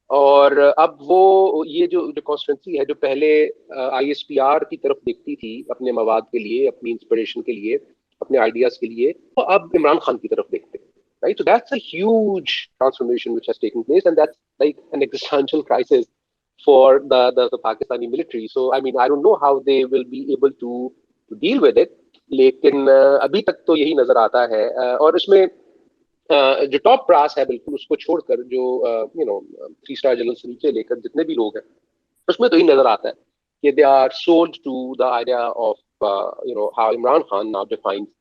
اور اب وہ یہ جو کانسٹیٹوئنسی ہے جو پہلے ISPR کی طرف دیکھتی تھی اپنے مواد کے لیے, اپنی انسپریشن کے لیے, اپنے آئیڈیاز کے لیے وہ اب عمران خان کی طرف دیکھتے ہیں. Right? So that's a huge transformation which has taken place, and that's like an existential crisis for the Pakistani military. So I mean, I don't know how they will be able to deal with it, لیکن ابھی تک تو یہی نظر آتا ہے. اور اس میں جو ٹاپ براس ہے بالکل اس کو چھوڑ کر جو 3 اسٹار جنرل سے نیچے لے کر جتنے بھی لوگ ہیں اس میں تو یہی نظر آتا ہے کہ they are sold to the idea of how Imran Khan now defines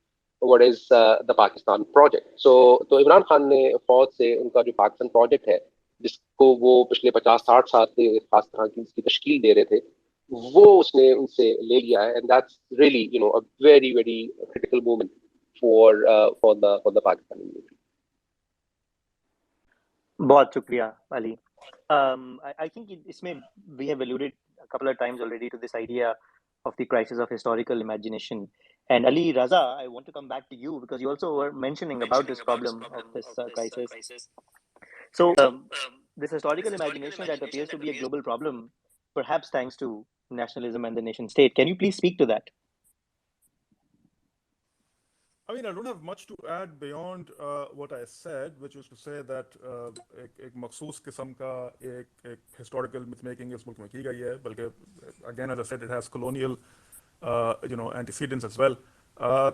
what is the Pakistan project. تو عمران خان نے فوج سے ان کا جو پاکستان پروجیکٹ ہے جس کو وہ پچھلے 50-60 سال سے خاص طرح کی اس کی تشکیل دے رہے تھے وہ اس نے ان سے لے لیا ہے. And that's really a very very critical moment for the Pakistani military. بہت شکریہ علی. I think اس میں we have alluded a couple of times already to this idea of the crisis of historical imagination. And Ali Raza, I want to come back to you because you also were mentioning about this problem of this crisis. So this historical imagination that appears to be a global problem, perhaps thanks to nationalism and the nation state. Can you please speak to that? I mean, I don't have much to add beyond what I said, which is to say that ایک مخصوص قسم کا ایک historical myth making اس ملک میں کی گئی ہے, بلکہ again as I said it has colonial antecedents as well.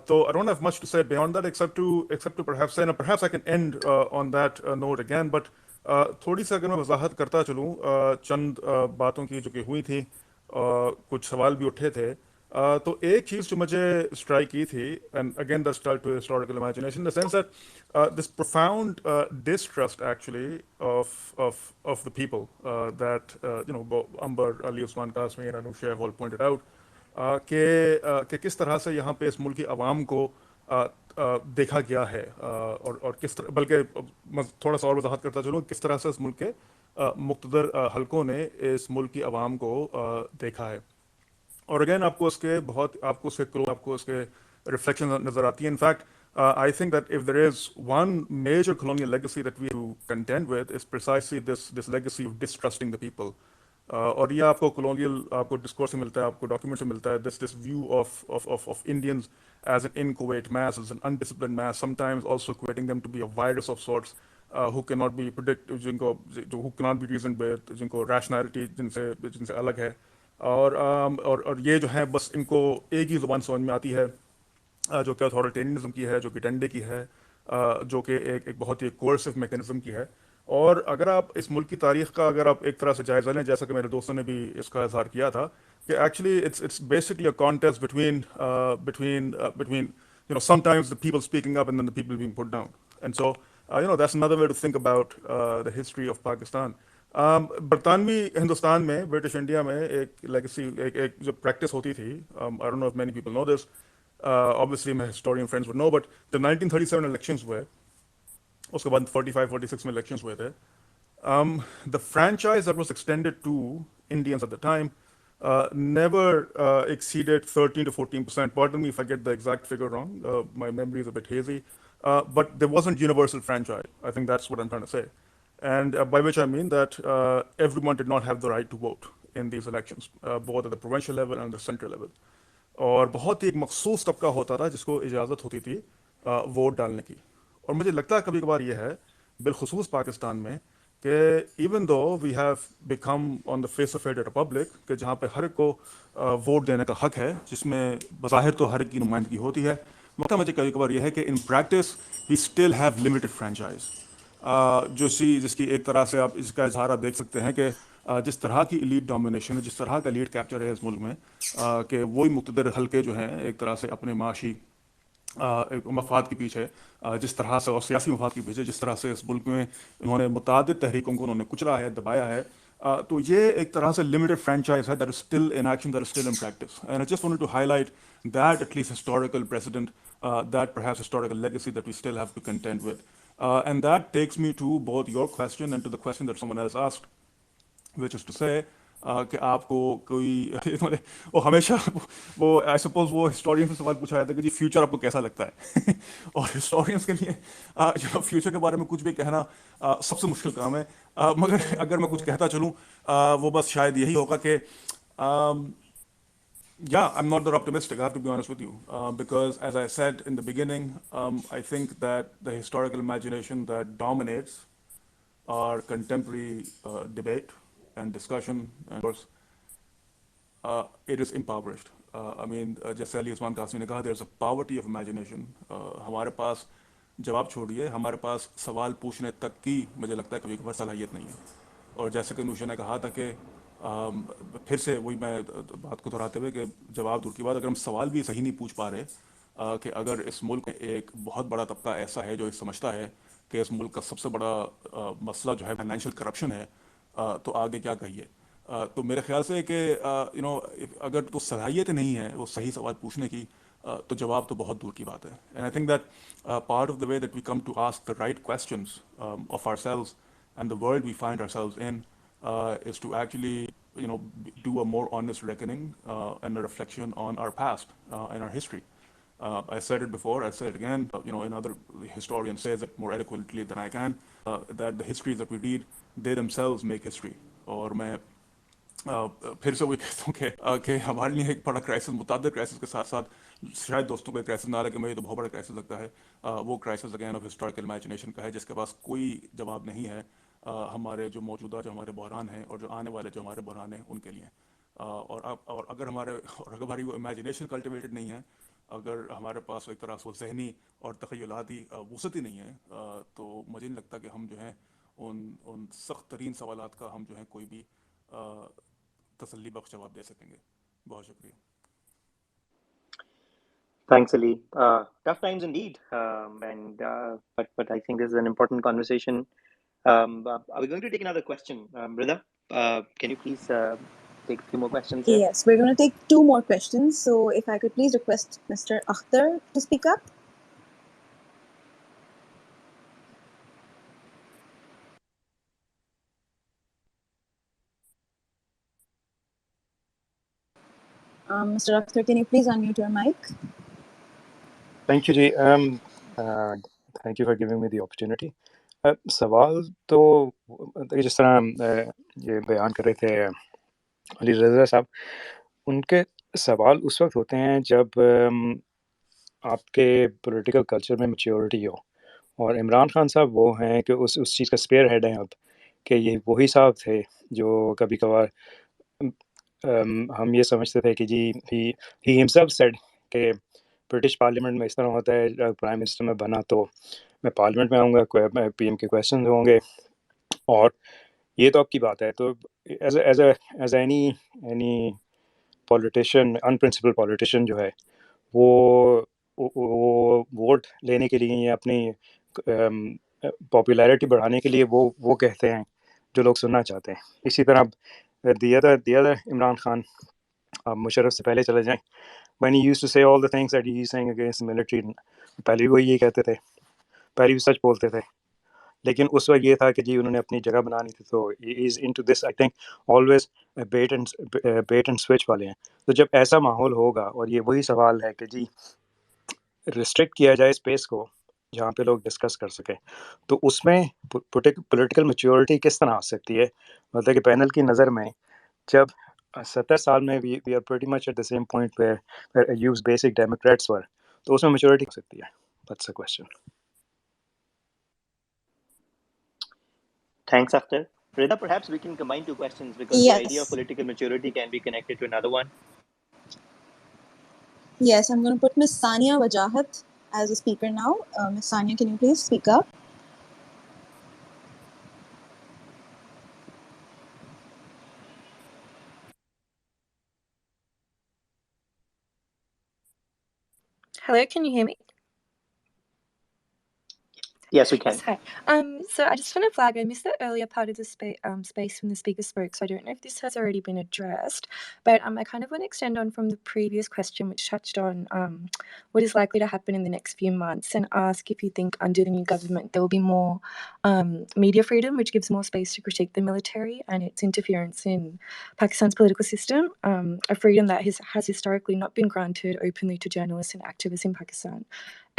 So I don't have much to say beyond that except to perhaps say, and perhaps I can end on that note again, but تھوڑی سی اگر میں وضاحت کرتا چلوں چند باتوں کی جو کہ ہوئی تھیں, کچھ سوال بھی اٹھے تھے. تو ایک چیز جو مجھے اسٹرائک کی تھی, and again that's tied to historical imagination, the sense that this profound distrust actually of the people that Amber, Ali Usman Kashmi and Anusha have all pointed out, کہ کس طرح سے یہاں پہ اس ملک کی عوام کو دیکھا گیا ہے, اور کس طرح, بلکہ تھوڑا سا اور وضاحت کرتا چلوں کس طرح سے اس ملک کے مقتدر حلقوں نے اس ملک کی عوام کو دیکھا ہے. اور اگین آپ کو اس کے ریفلیکشن نظر آتی ہیں. In fact I think that if there is one major colonial legacy that we have to contend with is precisely this legacy of distrusting the people. اور یہ آپ کو colonial آپ کو ڈسکورس میں ملتا ہے, آپ کو ڈاکیومنٹ میں ملتا ہے, this view of Indians as an inchoate mass, as an undisciplined mass, sometimes also equating them to be a virus of sorts, who cannot be who cannot be reasoned with, جن کو rationality جن سے الگ ہے, اور یہ جو ہے بس ان کو ایک ہی زبان سمجھ میں آتی ہے جو کہ اتھارٹیرینزم کی ہے, جو کہ ڈنڈے کی ہے, جو کہ ایک بہت ہی کورسو میکینزم کی ہے. اور اگر آپ اس ملک کی تاریخ کا اگر آپ ایک طرح سے جائزہ لیں, جیسا کہ میرے دوستوں نے بھی اس کا اظہار کیا تھا, کہ actually it's basically a contest between sometimes the people speaking up and then the people being put down. And so that's another way to think about the history of Pakistan. برطانوی ہندوستان میں, برٹش انڈیا میں ایک legacy ایک جو practice ہوتی تھی, I don't know if many people know this, obviously my historian friends would know, but the 1937 elections ہوئے, اس کے بعد 45-46 میں elections ہوئے تھے. The franchise that was extended to Indians at the time never exceeded 13 to 14%. Pardon me if I get the exact figure wrong, my memory is a bit hazy, but there wasn't universal franchise. I think that's what I'm trying to say. And by which I mean that everyone did not have the right to vote in these elections, both at the provincial level and the central level. اور بہت ہی ایک مخصوص طبقہ ہوتا تھا جس کو اجازت ہوتی تھی ووٹ ڈالنے کی. اور مجھے لگتا ہے کبھی کبھار یہ ہے بالخصوص پاکستان میں کہ even though we have become on the face of a republic, کہ جہاں پہ ہر ایک کو ووٹ دینے کا حق ہے, جس میں بظاہر تو ہر ایک کی نمائندگی ہوتی ہے, مجھے کبھی کبھار یہ ہے کہ in practice we still have limited franchise. جس کی ایک طرح سے آپ اس کا اظہار آپ دیکھ سکتے ہیں کہ جس طرح کی ایلیٹ ڈومینیشن ہے, جس طرح کا ایلیٹ کیپچر ہے اس ملک میں, کہ وہی مقتدر حلقے جو ہیں ایک طرح سے اپنے معاشی مفاد کے پیچھے, جس طرح سے اور سیاسی مفاد کے پیچھے جس طرح سے اس ملک میں انہوں نے متعدد تحریکوں کو انہوں نے کچلا ہے, دبایا ہے, تو یہ ایک طرح سے لمیٹڈ فرینچائز ہے, that is still in action, that is still in practice. And I just wanted to highlight that at least historical precedent, that perhaps historical legacy that we still have to contend with. And that takes me to both your question and to the question that someone else asked, which is to say کہ آپ کو کوئی وہ ہمیشہ وہ I suppose وہ historian سے سوال پوچھا جاتا ہے کہ جی فیوچر آپ کو کیسا لگتا ہے, اور ہسٹورینس کے لیے فیوچر کے بارے میں کچھ بھی کہنا سب سے مشکل کام ہے. مگر اگر میں کچھ کہتا چلوں وہ بس شاید یہی ہوگا کہ Yeah, I'm not that optimistic, I have to be honest with you, because as I said in the beginning, I think that the historical imagination that dominates our contemporary debate and discussion, and of course, it is impoverished. I mean, जैसे अली उस्मान कासमी ने कहा, there's a poverty of imagination. हमारे पास जवाब छोड़िए, हमारे पास सवाल पूछने तक की मुझे लगता है कभी कभार सलाहियत नहीं है. और जैसे कि नूशा ने कहा था कि फिर से वही मैं बात को दोहराते हुए कि जवाब दूर की बात, अगर हम सवाल भी सही नहीं पूछ पा रहे कि अगर इस मुल्क में एक बहुत बड़ा तबका ऐसा है जो ये समझता है कि इस मुल्क का सबसे बड़ा मसला जो है फाइनेंशियल करप्शन है, तो आगे क्या कहिए. तो मेरे ख्याल से कि अगर तो सलाहियत नहीं है वो सही सवाल पूछने की, तो जवाब तो बहुत दूर की बात है. And I think that part of the way that we come to ask the right questions of ourselves and the world we find ourselves in is to actually do a more honest reckoning and a reflection on our past and our history. I said it before, I said it again, another historian says it more eloquently than I can, that the histories that we read, they themselves make history. और मैं फिर से वही कहता हूँ कि हमारे लिए एक बड़ा क्राइसिस, मुताबिक क्राइसिस के साथ साथ शायद दोस्तों को एक क्राइसिस ना लगे, मुझे तो बहुत बड़ा क्राइसिस लगता है. वो crisis again of historical imagination का है, जिसके पास कोई जवाब नहीं है हमारे जो मौजूदा जो हमारे बहरान हैं और जो आने वाले जो हमारे बहरान हैं उनके लिए. और अगर हमारी वो इमेजिनेशन कल्टिवेटेड नहीं है, अगर हमारे पास एक तरह से वो जहनी और तखयलाती वसत ही नहीं है, तो मुझे नहीं लगता कि हम जो हैं उन सख्त तरीन सवालात का हम जो हैं कोई भी तसल्ली बख्श जवाब दे सकेंगे. बहुत शुक्रिया. Thanks, Ali. Tough times indeed, but I think this is an important conversation. Are we going to take another question, Rida? Can you please take a few more questions here? Yes, we're going to take 2 more questions. So if I could please request Mr. Akhtar to speak up. Mr. Akhtar, can you please unmute your mic? Thank you, Ji. Thank you for giving me the opportunity. सवाल तो जिस तरह ये बयान कर रहे थे अली रज़ा साहब, उनके सवाल उस वक्त होते हैं जब आपके पॉलिटिकल कल्चर में मैच्योरिटी हो, और इमरान खान साहब वो हैं कि उस चीज़ का स्पेयर हेड हैं अब, कि ये वही साहब थे जो कभी कभार हम ये समझते थे कि जी ही हिमसेल्फ सेड कि ब्रिटिश पार्लियामेंट में इस तरह होता है, प्राइम मिनिस्टर में बना तो मैं पार्लियामेंट में आऊँगा, पीएम के क्वेश्चन होंगे, और ये तो आपकी बात है. तो एज एनी पॉलिटिशियन, अनप्रिंसिपल पॉलिटिशियन जो है वो वोट लेने के लिए या अपनी पॉपुलैरिटी बढ़ाने के लिए वो कहते हैं जो लोग सुनना चाहते हैं. इसी तरह the other इमरान खान, आप मुशर्रफ से पहले चले जाएं, when he used to say all the things that he's saying against the military, पहले भी वो ये कहते थे, पहले भी सच बोलते थे, लेकिन उस वक्त ये था कि जी उन्होंने अपनी जगह बनानी थी. तो he is into this, I think, always bait and switch वाले हैं. तो जब ऐसा माहौल होगा और ये वही सवाल है कि जी रिस्ट्रिक्ट किया जाए स्पेस को जहाँ पे लोग डिस्कस कर सकें, तो उसमें पॉलिटिकल मैच्योरिटी किस तरह आ सकती है. मतलब कि पैनल की नज़र में जब 70 साल में we are pretty much at the same point where use basic democrats were, तो उसमें मैच्योरिटी हो सकती है. That's the question. Thanks, Akhtar. Rida, perhaps we can combine 2 questions because the idea of political maturity can be connected to another one. Yes, I'm going to put Ms. Sania Wajahat as a speaker now. Ms. Sania, can you please speak up? Hello, can you hear me? Yes, we can. Yes, hi. So I just want to flag, I missed the earlier part of the space when the speaker spoke, so I don't know if this has already been addressed, but I kind of want to extend on from the previous question, which touched on what is likely to happen in the next few months, and ask if you think under the new government there will be more media freedom, which gives more space to critique the military and its interference in Pakistan's political system, a freedom that has historically not been granted openly to journalists and activists in Pakistan.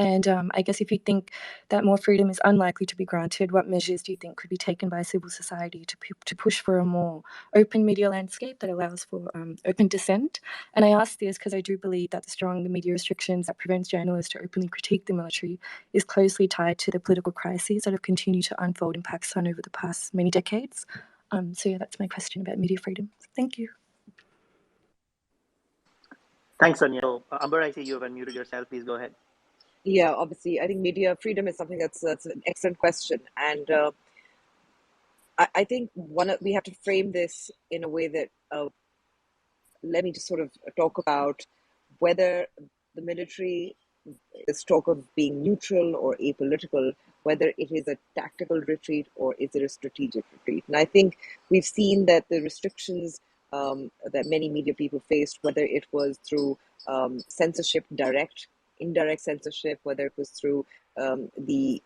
And I guess if you think that more freedom is unlikely to be granted, what measures do you think could be taken by civil society to push for a more open media landscape that allows for open dissent? And I ask this because I do believe that the strong media restrictions that prevents journalists to openly critique the military is closely tied to the political crises that have continued to unfold in Pakistan over the past many decades. So yeah, that's my question about media freedom. Thank you. Thanks, Sonia. So, Amber, I see you have unmuted yourself. Please go ahead. Yeah, obviously, I think media freedom is something that's an excellent question, and I think we have to frame this in a way that let me just sort of talk about whether the military, this talk of being neutral or apolitical, whether it is a tactical retreat or is it a strategic retreat. And I think we've seen that the restrictions that many media people faced, whether it was through censorship, direct, indirect censorship, whether it was through the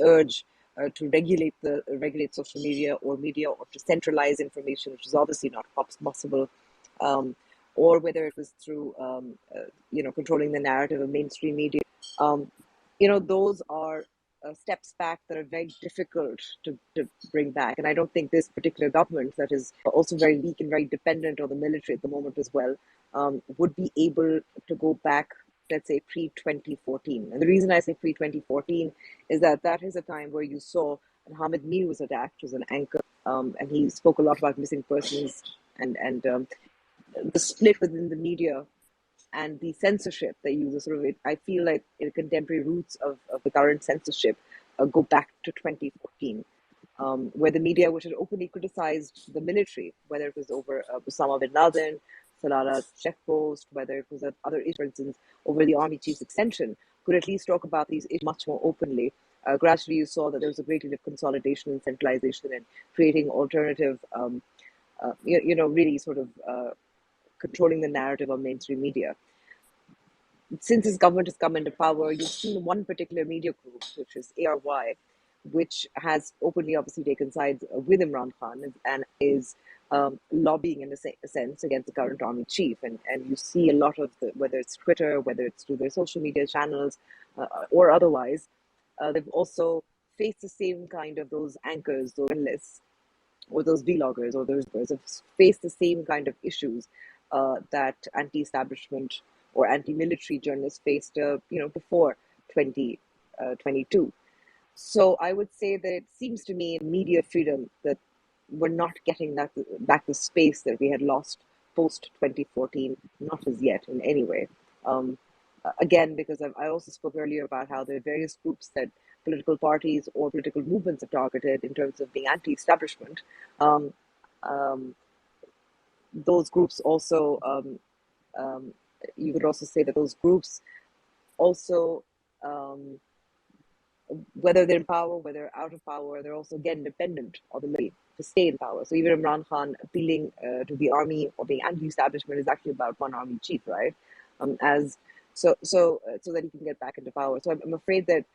urge to regulate social media or to centralize information, which is obviously not possible, or whether it was through controlling the narrative of mainstream media. Those are steps back that are very difficult to bring back. And I don't think this particular government, that is also very weak and very dependent on the military at the moment as well, would be able to go back, let's say, pre-2014. And the reason I say pre-2014 is that is a time where you saw Hamid Mir was attacked, was an anchor, and he spoke a lot about missing persons and the split within the media and the censorship that uses sort of it. I feel like the contemporary roots of the current censorship go back to 2014, where the media, which had openly criticized the military, whether it was over Osama bin Laden, Salala checkpost, whether it was at other instances over the army chief's extension, could at least talk about these issues much more openly. Gradually, you saw that there was a great deal of consolidation and centralization and creating alternative, really sort of controlling the narrative of mainstream media. Since this government has come into power, you've seen one particular media group, which is ARY, which has openly obviously taken sides with Imran Khan and is lobbying in a sense against the current army chief. And you see a lot of whether it's Twitter, whether it's through their social media channels or otherwise, they've also faced the same kind of those anchors, those journalists, or those vloggers, or those have faced the same kind of issues that anti-establishment or anti-military journalists faced, before 2022. So I would say that it seems to me in media freedom that we're not getting back the space that we had lost post 2014, not as yet in any way. Again, because I also spoke earlier about how there are various groups that political parties or political movements are targeted in terms of being anti-establishment. Those groups also, you could also say that those groups also, whether they're in power, whether out of power, they're also again dependent on the military to stay in power. So even Imran Khan appealing to the army or being anti-establishment is actually about one army chief, right? So that he can get back into power. So I'm afraid that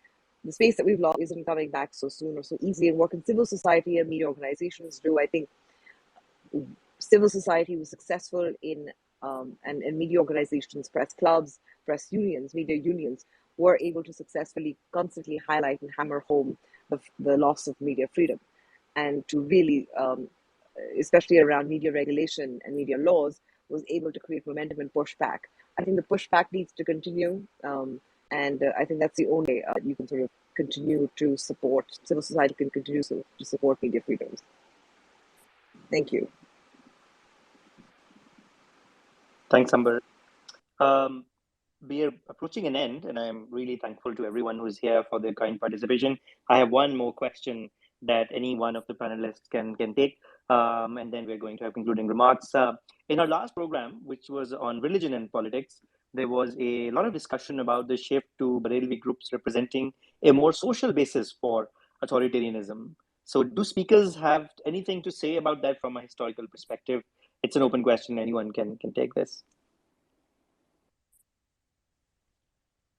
the space that we've lost isn't coming back so soon or so easily. And what can civil society and media organizations do? I think civil society was successful in, and media organizations, press clubs, press unions, media unions, were able to successfully constantly highlight and hammer home the loss of media freedom. And to really, especially around media regulation and media laws, was able to create momentum and push back. I think the pushback needs to continue. And I think that's the only way you can sort of continue to support, civil society can continue to support media freedoms. Thank you. Thanks, Amber. We are approaching an end, and I'm really thankful to everyone who's here for their kind participation. I have one more question that any one of the panelists can take, and then we're going to have concluding remarks. In our last program, which was on religion and politics, there was a lot of discussion about the shift to Barelvi groups representing a more social basis for authoritarianism. So do speakers have anything to say about that from a historical perspective? It's an open question. Anyone can take this.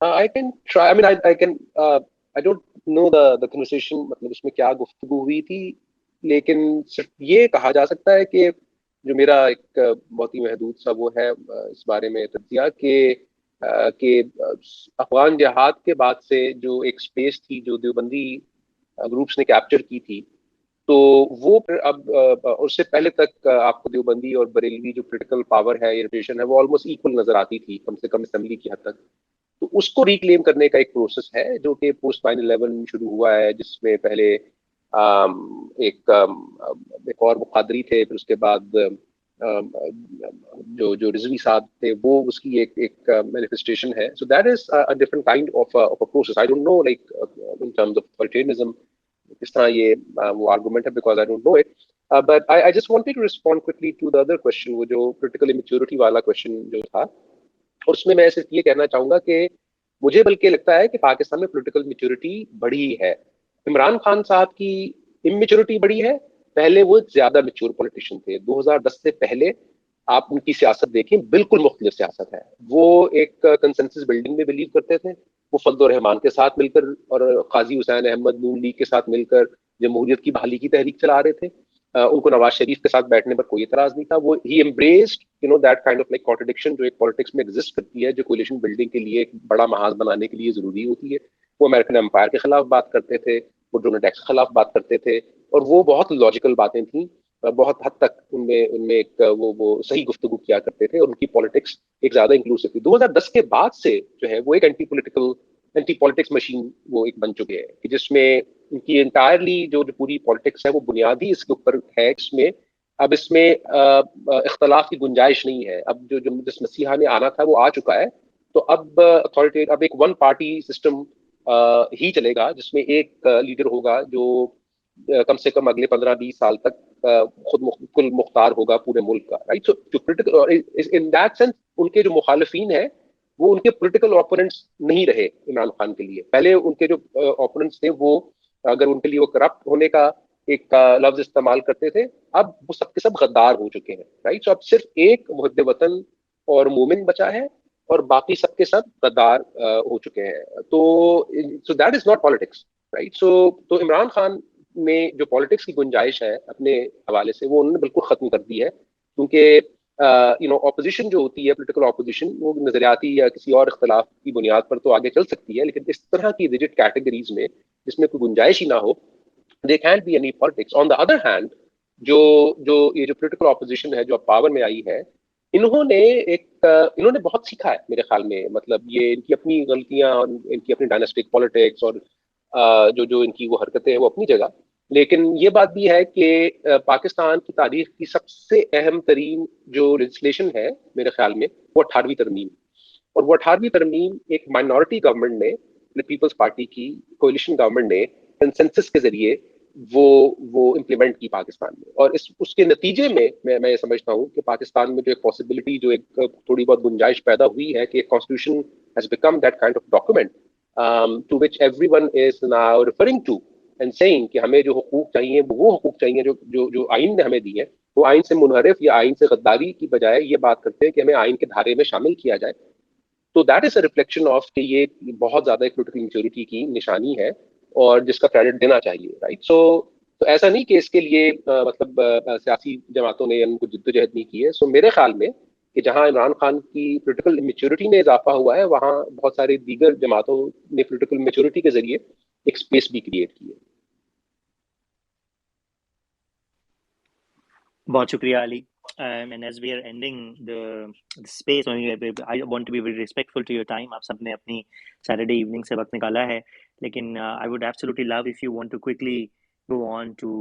I can try. I mean, I can. I don't know the conversation. मतलब उसमें क्या गुफ्तगू हुई थी, लेकिन सिर्फ ये कहा जा सकता है कि जो मेरा एक बहुत ही महदूद सा वो है इस बारे में तज्जिया कि کہ افغان جہاد کے بعد سے جو ایک سپیس تھی جو دیوبندی گروپس نے کیپچر کی تھی، تو وہ اب اس سے پہلے تک آپ کو دیوبندی اور بریلوی جو پولیٹیکل پاور ہے یا روٹیشن ہے وہ آلموسٹ ایکول نظر آتی تھی، کم سے کم اسمبلی کی حد تک. تو اس کو ریکلیم کرنے کا ایک پروسیس ہے جو کہ پوسٹ 9/11 شروع ہوا ہے، جس میں پہلے ایک اور مقادری تھے، پھر اس کے بعد جو رضوی صاحب تھے، وہ اس کی ایک مینیفیسٹیشن ہے. So that is a different kind of a process. I don't know like in terms of praetorianism کس طرح یہ وہ آرگومنٹ ہے، because I don't know it. But I just wanted to respond quickly to the other question, وہ جو political امیچیورٹی والا question جو تھا. اور اس میں صرف یہ کہنا چاہوں گا کہ مجھے بلکہ لگتا ہے کہ پاکستان میں پولیٹیکل میچورٹی بڑھی ہے. عمران خان صاحب کی امیچورٹی بڑھی ہے. پہلے وہ زیادہ میچور پولیٹیشین تھے. 2010 سے پہلے آپ ان کی سیاست دیکھیں، بالکل مختلف سیاست ہے. وہ ایک کنسنسس بلڈنگ میں بلیو کرتے تھے. وہ فضل الرحمان کے ساتھ مل کر اور قاضی حسین احمد نون لیگ کے ساتھ مل کر جمہوریت کی بحالی کی تحریک چلا رہے تھے. ان کو نواز شریف کے ساتھ بیٹھنے پر کوئی اعتراض نہیں تھا. وہ ہی embraced that kind of like contradiction جو ایک پالیٹکس میں ایگزسٹ کرتی ہے، جو کولیشن بلڈنگ کے لیے ایک بڑا محاذ بنانے کے لیے ضروری ہوتی ہے. وہ امریکن امپائر کے خلاف بات کرتے تھے، وہ ڈونلڈ ٹیکس کے خلاف بات کرتے تھے، اور وہ بہت لاجیکل باتیں تھیں. بہت حد تک ان میں ایک وہ صحیح گفتگو کیا کرتے تھے، اور ان کی پالیٹکس ایک زیادہ انکلوسیو تھی. 2010 کے بعد سے جو ہے وہ ایک اینٹی پالیٹکس مشین وہ ایک بن چکے ہیں، جس میں ان کی انٹائرلی جو پوری پالیٹکس ہے وہ بنیادی اس کے اوپر ہے. اس میں اختلاف کی گنجائش نہیں ہے. اب جس مسیحا نے آنا تھا وہ آ چکا ہے. تو اب اب ایک ون پارٹی سسٹم ہی چلے گا، جس میں ایک لیڈر ہوگا جو کم سے کم اگلے 15-20 سال تک خود کل مختار ہوگا پورے ملک کا. رائٹ. سو جو پولیٹیکل ان دیٹ سینس ان کے جو مخالفین ہیں وہ ان کے پولیٹیکل اوپوننٹس نہیں رہے عمران خان کے لیے. پہلے ان کے جو اوپوننٹس تھے وہ اگر ان کے لیے وہ کرپٹ ہونے کا ایک لفظ استعمال کرتے تھے، اب وہ سب کے سب غدار ہو چکے ہیں. رائٹ. سو اب صرف ایک محب وطن اور مومن بچا ہے، اور باقی سب کے سب غدار ہو چکے ہیں. تو that is not politics. Right. تو عمران خان میں جو پالیٹکس کی گنجائش ہے اپنے حوالے سے وہ انہوں نے بالکل ختم کر دی ہے. کیونکہ اپوزیشن جو ہوتی ہے، پولیٹیکل اپوزیشن، وہ نظریاتی یا کسی اور اختلاف کی بنیاد پر تو آگے چل سکتی ہے، لیکن اس طرح کی ریجڈ کیٹیگریز میں جس میں کوئی گنجائش ہی نہ ہو، they can't be any politics. On the other hand, جو یہ جو پولیٹیکل اپوزیشن ہے جو اب پاور میں آئی ہے، انہوں نے بہت سیکھا ہے میرے خیال میں. مطلب یہ ان کی اپنی غلطیاں اور ان کی اپنی ڈائناسٹک پالیٹکس اور جو ان کی وہ حرکتیں ہیں وہ اپنی جگہ، لیکن یہ بات بھی ہے کہ پاکستان کی تاریخ کی سب سے اہم ترین جو لیجسلیشن ہے میرے خیال میں وہ 18ویں ترمیم. اور وہ 18ویں ترمیم ایک مائنورٹی گورنمنٹ نے، پیپلز پارٹی کی کولیشن گورنمنٹ نے کنسنسس کے ذریعے وہ امپلیمنٹ کی پاکستان میں. اور اس کے نتیجے میں میں یہ سمجھتا ہوں کہ پاکستان میں جو ایک پاسبلٹی، جو ایک تھوڑی بہت گنجائش پیدا ہوئی ہے کہ ایک constitution has become that kind of document to which everyone is now referring to and seeing کہ ہمیں جو حقوق چاہیے وہ حقوق چاہیے جو آئین نے ہمیں دی ہے. وہ آئین سے منحرف یا آئین سے غداری کی بجائے یہ بات کرتے ہیں کہ ہمیں آئین کے دھارے میں شامل کیا جائے. تو that is a reflection of کہ یہ بہت زیادہ ایک پولیٹیکل میچورٹی کی نشانی ہے اور جس کا کریڈٹ دینا چاہیے. رائٹ. تو ایسا نہیں کہ اس کے لیے مطلب سیاسی جماعتوں نے ان کو جدوجہد نہیں کی ہے. سو میرے خیال میں کہ جہاں عمران خان کی پولیٹیکل میچورٹی میں اضافہ ہوا ہے، وہاں بہت ساری دیگر جماعتوں نے پولیٹیکل میچورٹی کے ذریعے ایک اسپیس بھی کریٹ کی ہے. بہت شکریہ علی. And as we are ending the space, I want to be very respectful to your time. آپ سب نے اپنی Saturday evening سے وقت نکالا ہے، لیکن I would absolutely love if you want to quickly go on to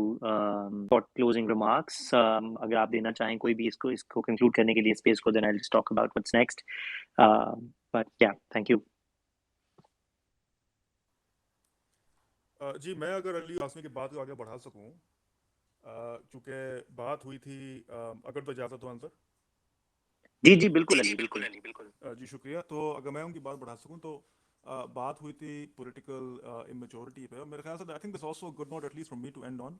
for closing remarks. اگر آپ دینا چاہیں کوئی بھی اس کو conclude کرنے کے لیے space کو, then I'll just talk about what's next. But yeah, thank you. جی میں اگر علی قاسمی کی بات کو آگے بڑھا سکوں، چونکہ بات ہوئی تھی، اگر تو اجازت ہو انصر. جی بالکل علی، بالکل. جی شکریہ. تو اگر میں ان کی بات بڑھا سکوں تو بات ہوئی تھی پولیٹیکل امیچورٹی پہ، اور میرے خیال سے I think this also good note at least from me to end on.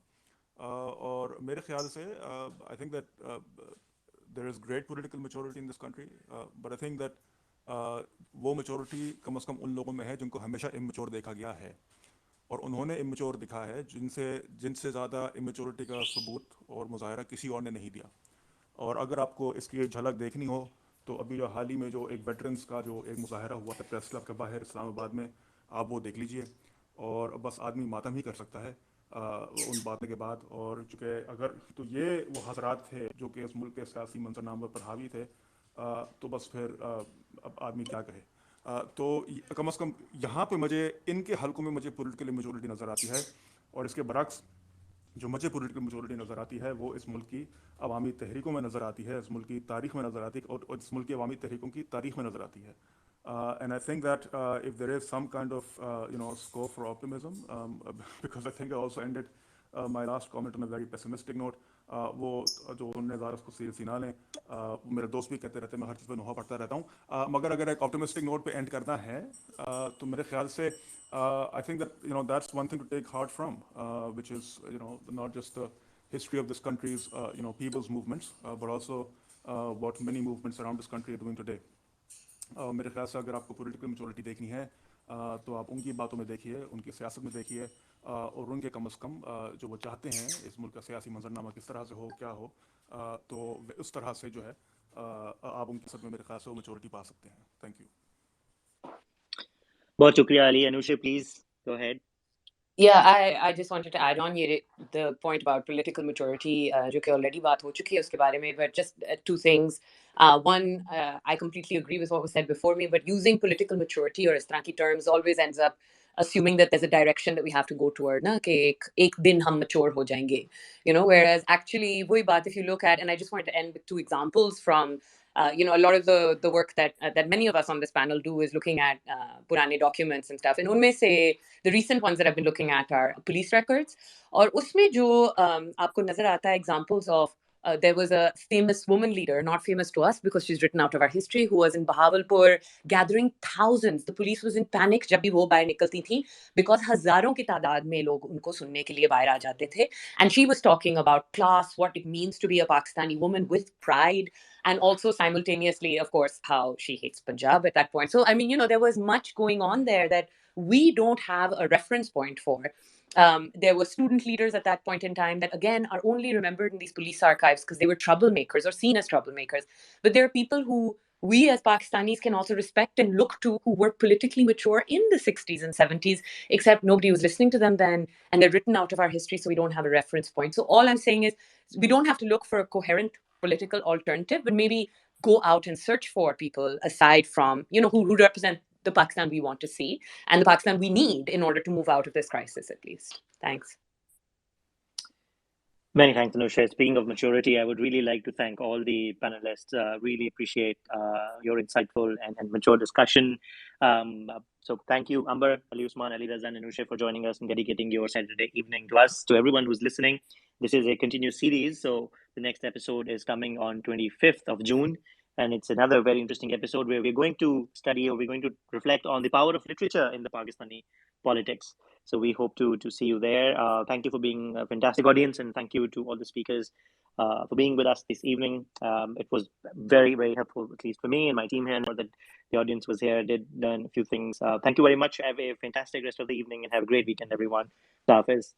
اور میرے خیال سے I think that there is great political maturity in this country, but I think that وہ میچورٹی کم از کم ان لوگوں میں ہے جن کو ہمیشہ امیچور دیکھا گیا ہے، اور انہوں نے امیچور دکھا ہے جن سے زیادہ امیچورٹی کا ثبوت اور مظاہرہ کسی اور نے نہیں دیا. اور اگر آپ کو اس کی جھلک دیکھنی ہو तो अभी जो हाल ही में जो एक वेटरन्स का जो एक मुजाहरा हुआ था प्रेस क्लब के बाहर इस्लामाबाद में, आप वो देख लीजिए। और बस आदमी मातम ही कर सकता है उन बातों के बाद। और चूँकि अगर तो ये वो हजरात थे जो कि इस मुल्क के सियासी मंजरनामे पर हावी थे, तो बस फिर अब आदमी क्या कहे। तो कम से कम यहाँ पे मुझे इनके हलकों में मुझे पॉलिटिकल मेजोरिटी नज़र आती है, और इसके बरक्स जो मुझे पॉलिटिकल मेजोरिटी नज़र आती है वो इस मुल्क की अवामी तहरीकों में नज़र आती है, इस मुल्क की तारीख में नज़र आती है, और इस मुल्क की अवामी तहरीकों की तारीख में नज़र आती है। And I think that if there is some kind of scope for optimism, because I think I also ended my last comment on a very pessimistic note, वो जो उन्होंने ज़ारा उसको सीरियसली ना लें, मेरे दोस्त भी कहते रहते हैं, मैं हर चीज़ पर नोहा पढ़ता रहता हूँ, मगर अगर एक ऑप्टिमिस्टिक नोट पे एंड करना है तो मेरे ख्याल से I think that that's one thing to take heart from, which is not just the history of this country's people's movements, but also what many movements around this country are doing today. मेरे ख्याल से अगर आपको political majority देखनी है तो आप उनकी बातों में देखिए, उनकी सियासत में देखिए, और उनके कम अज़ कम जो वो चाहते हैं इस मुल्क का सियासी मंजरनामा किस तरह से हो, क्या हो, तो उस तरह से जो है आप उनकी सब में मेरे ख्याल से वो मेजोरिटी पा सकते हैं। Thank you. बहुत शुक्रिया Ali. Anushe, please go ahead. Yeah, I just wanted to add on ये the point about political maturity, जो कि already बात हो चुकी है उसके बारे में, but just two things. One, I completely agree with what was said before me, but using political maturity or इस तरह की terms always ends up assuming that there's a direction that we have to go toward, ना कि एक दिन हम mature हो जाएंगे, whereas actually वही बात, if you look at, and I just wanted to end with two examples from a lot of the work that many of us on this panel do is looking at पुराने documents and stuff, and उनमें से the recent ones that I've been looking at are police records, और उसमें जो आपको नजर आता है examples of there was a famous woman leader, not famous to us because she's written out of our history, who was in Bahawalpur gathering thousands. The police was in panic जब भी वो बाहर निकलती थी, because हजारों की तादाद में लोग उनको सुनने के लिए बाहर आ जाते थे, and she was talking about class, what it means to be a Pakistani woman with pride, and also simultaneously, of course, how she hates Punjab at that point. So I mean, there was much going on there that we don't have a reference point for. There were student leaders at that point in time that, again, are only remembered in these police archives because they were troublemakers or seen as troublemakers. But there are people who we as Pakistanis can also respect and look to, who were politically mature in the 60s and 70s, except nobody was listening to them then, and they're written out of our history, so we don't have a reference point. So all I'm saying is we don't have to look for a coherent political alternative, but maybe go out and search for people aside from, who represent the Pakistan we want to see and the Pakistan we need in order to move out of this crisis, at least. Thanks. Many thanks, Anusha. Speaking of maturity, I would really like to thank all the panelists. Really appreciate your insightful and mature discussion. So thank you, Amber, Ali Usman, Ali Razan, and Anusha, for joining us and dedicating your Saturday evening to us. To everyone who's listening, this is a continuous series. So the next episode is coming on 25th of June. And it's another very interesting episode where we're going to study, or we're going to reflect on the power of literature in the Pakistani politics. So we hope to see you there. Thank you for being a fantastic audience, and thank you to all the speakers for being with us this evening. It was very, very helpful, at least for me and my team here. I know that the audience was here, did learn a few things. Thank you very much. Have a fantastic rest of the evening and have a great weekend, everyone. Hafiz.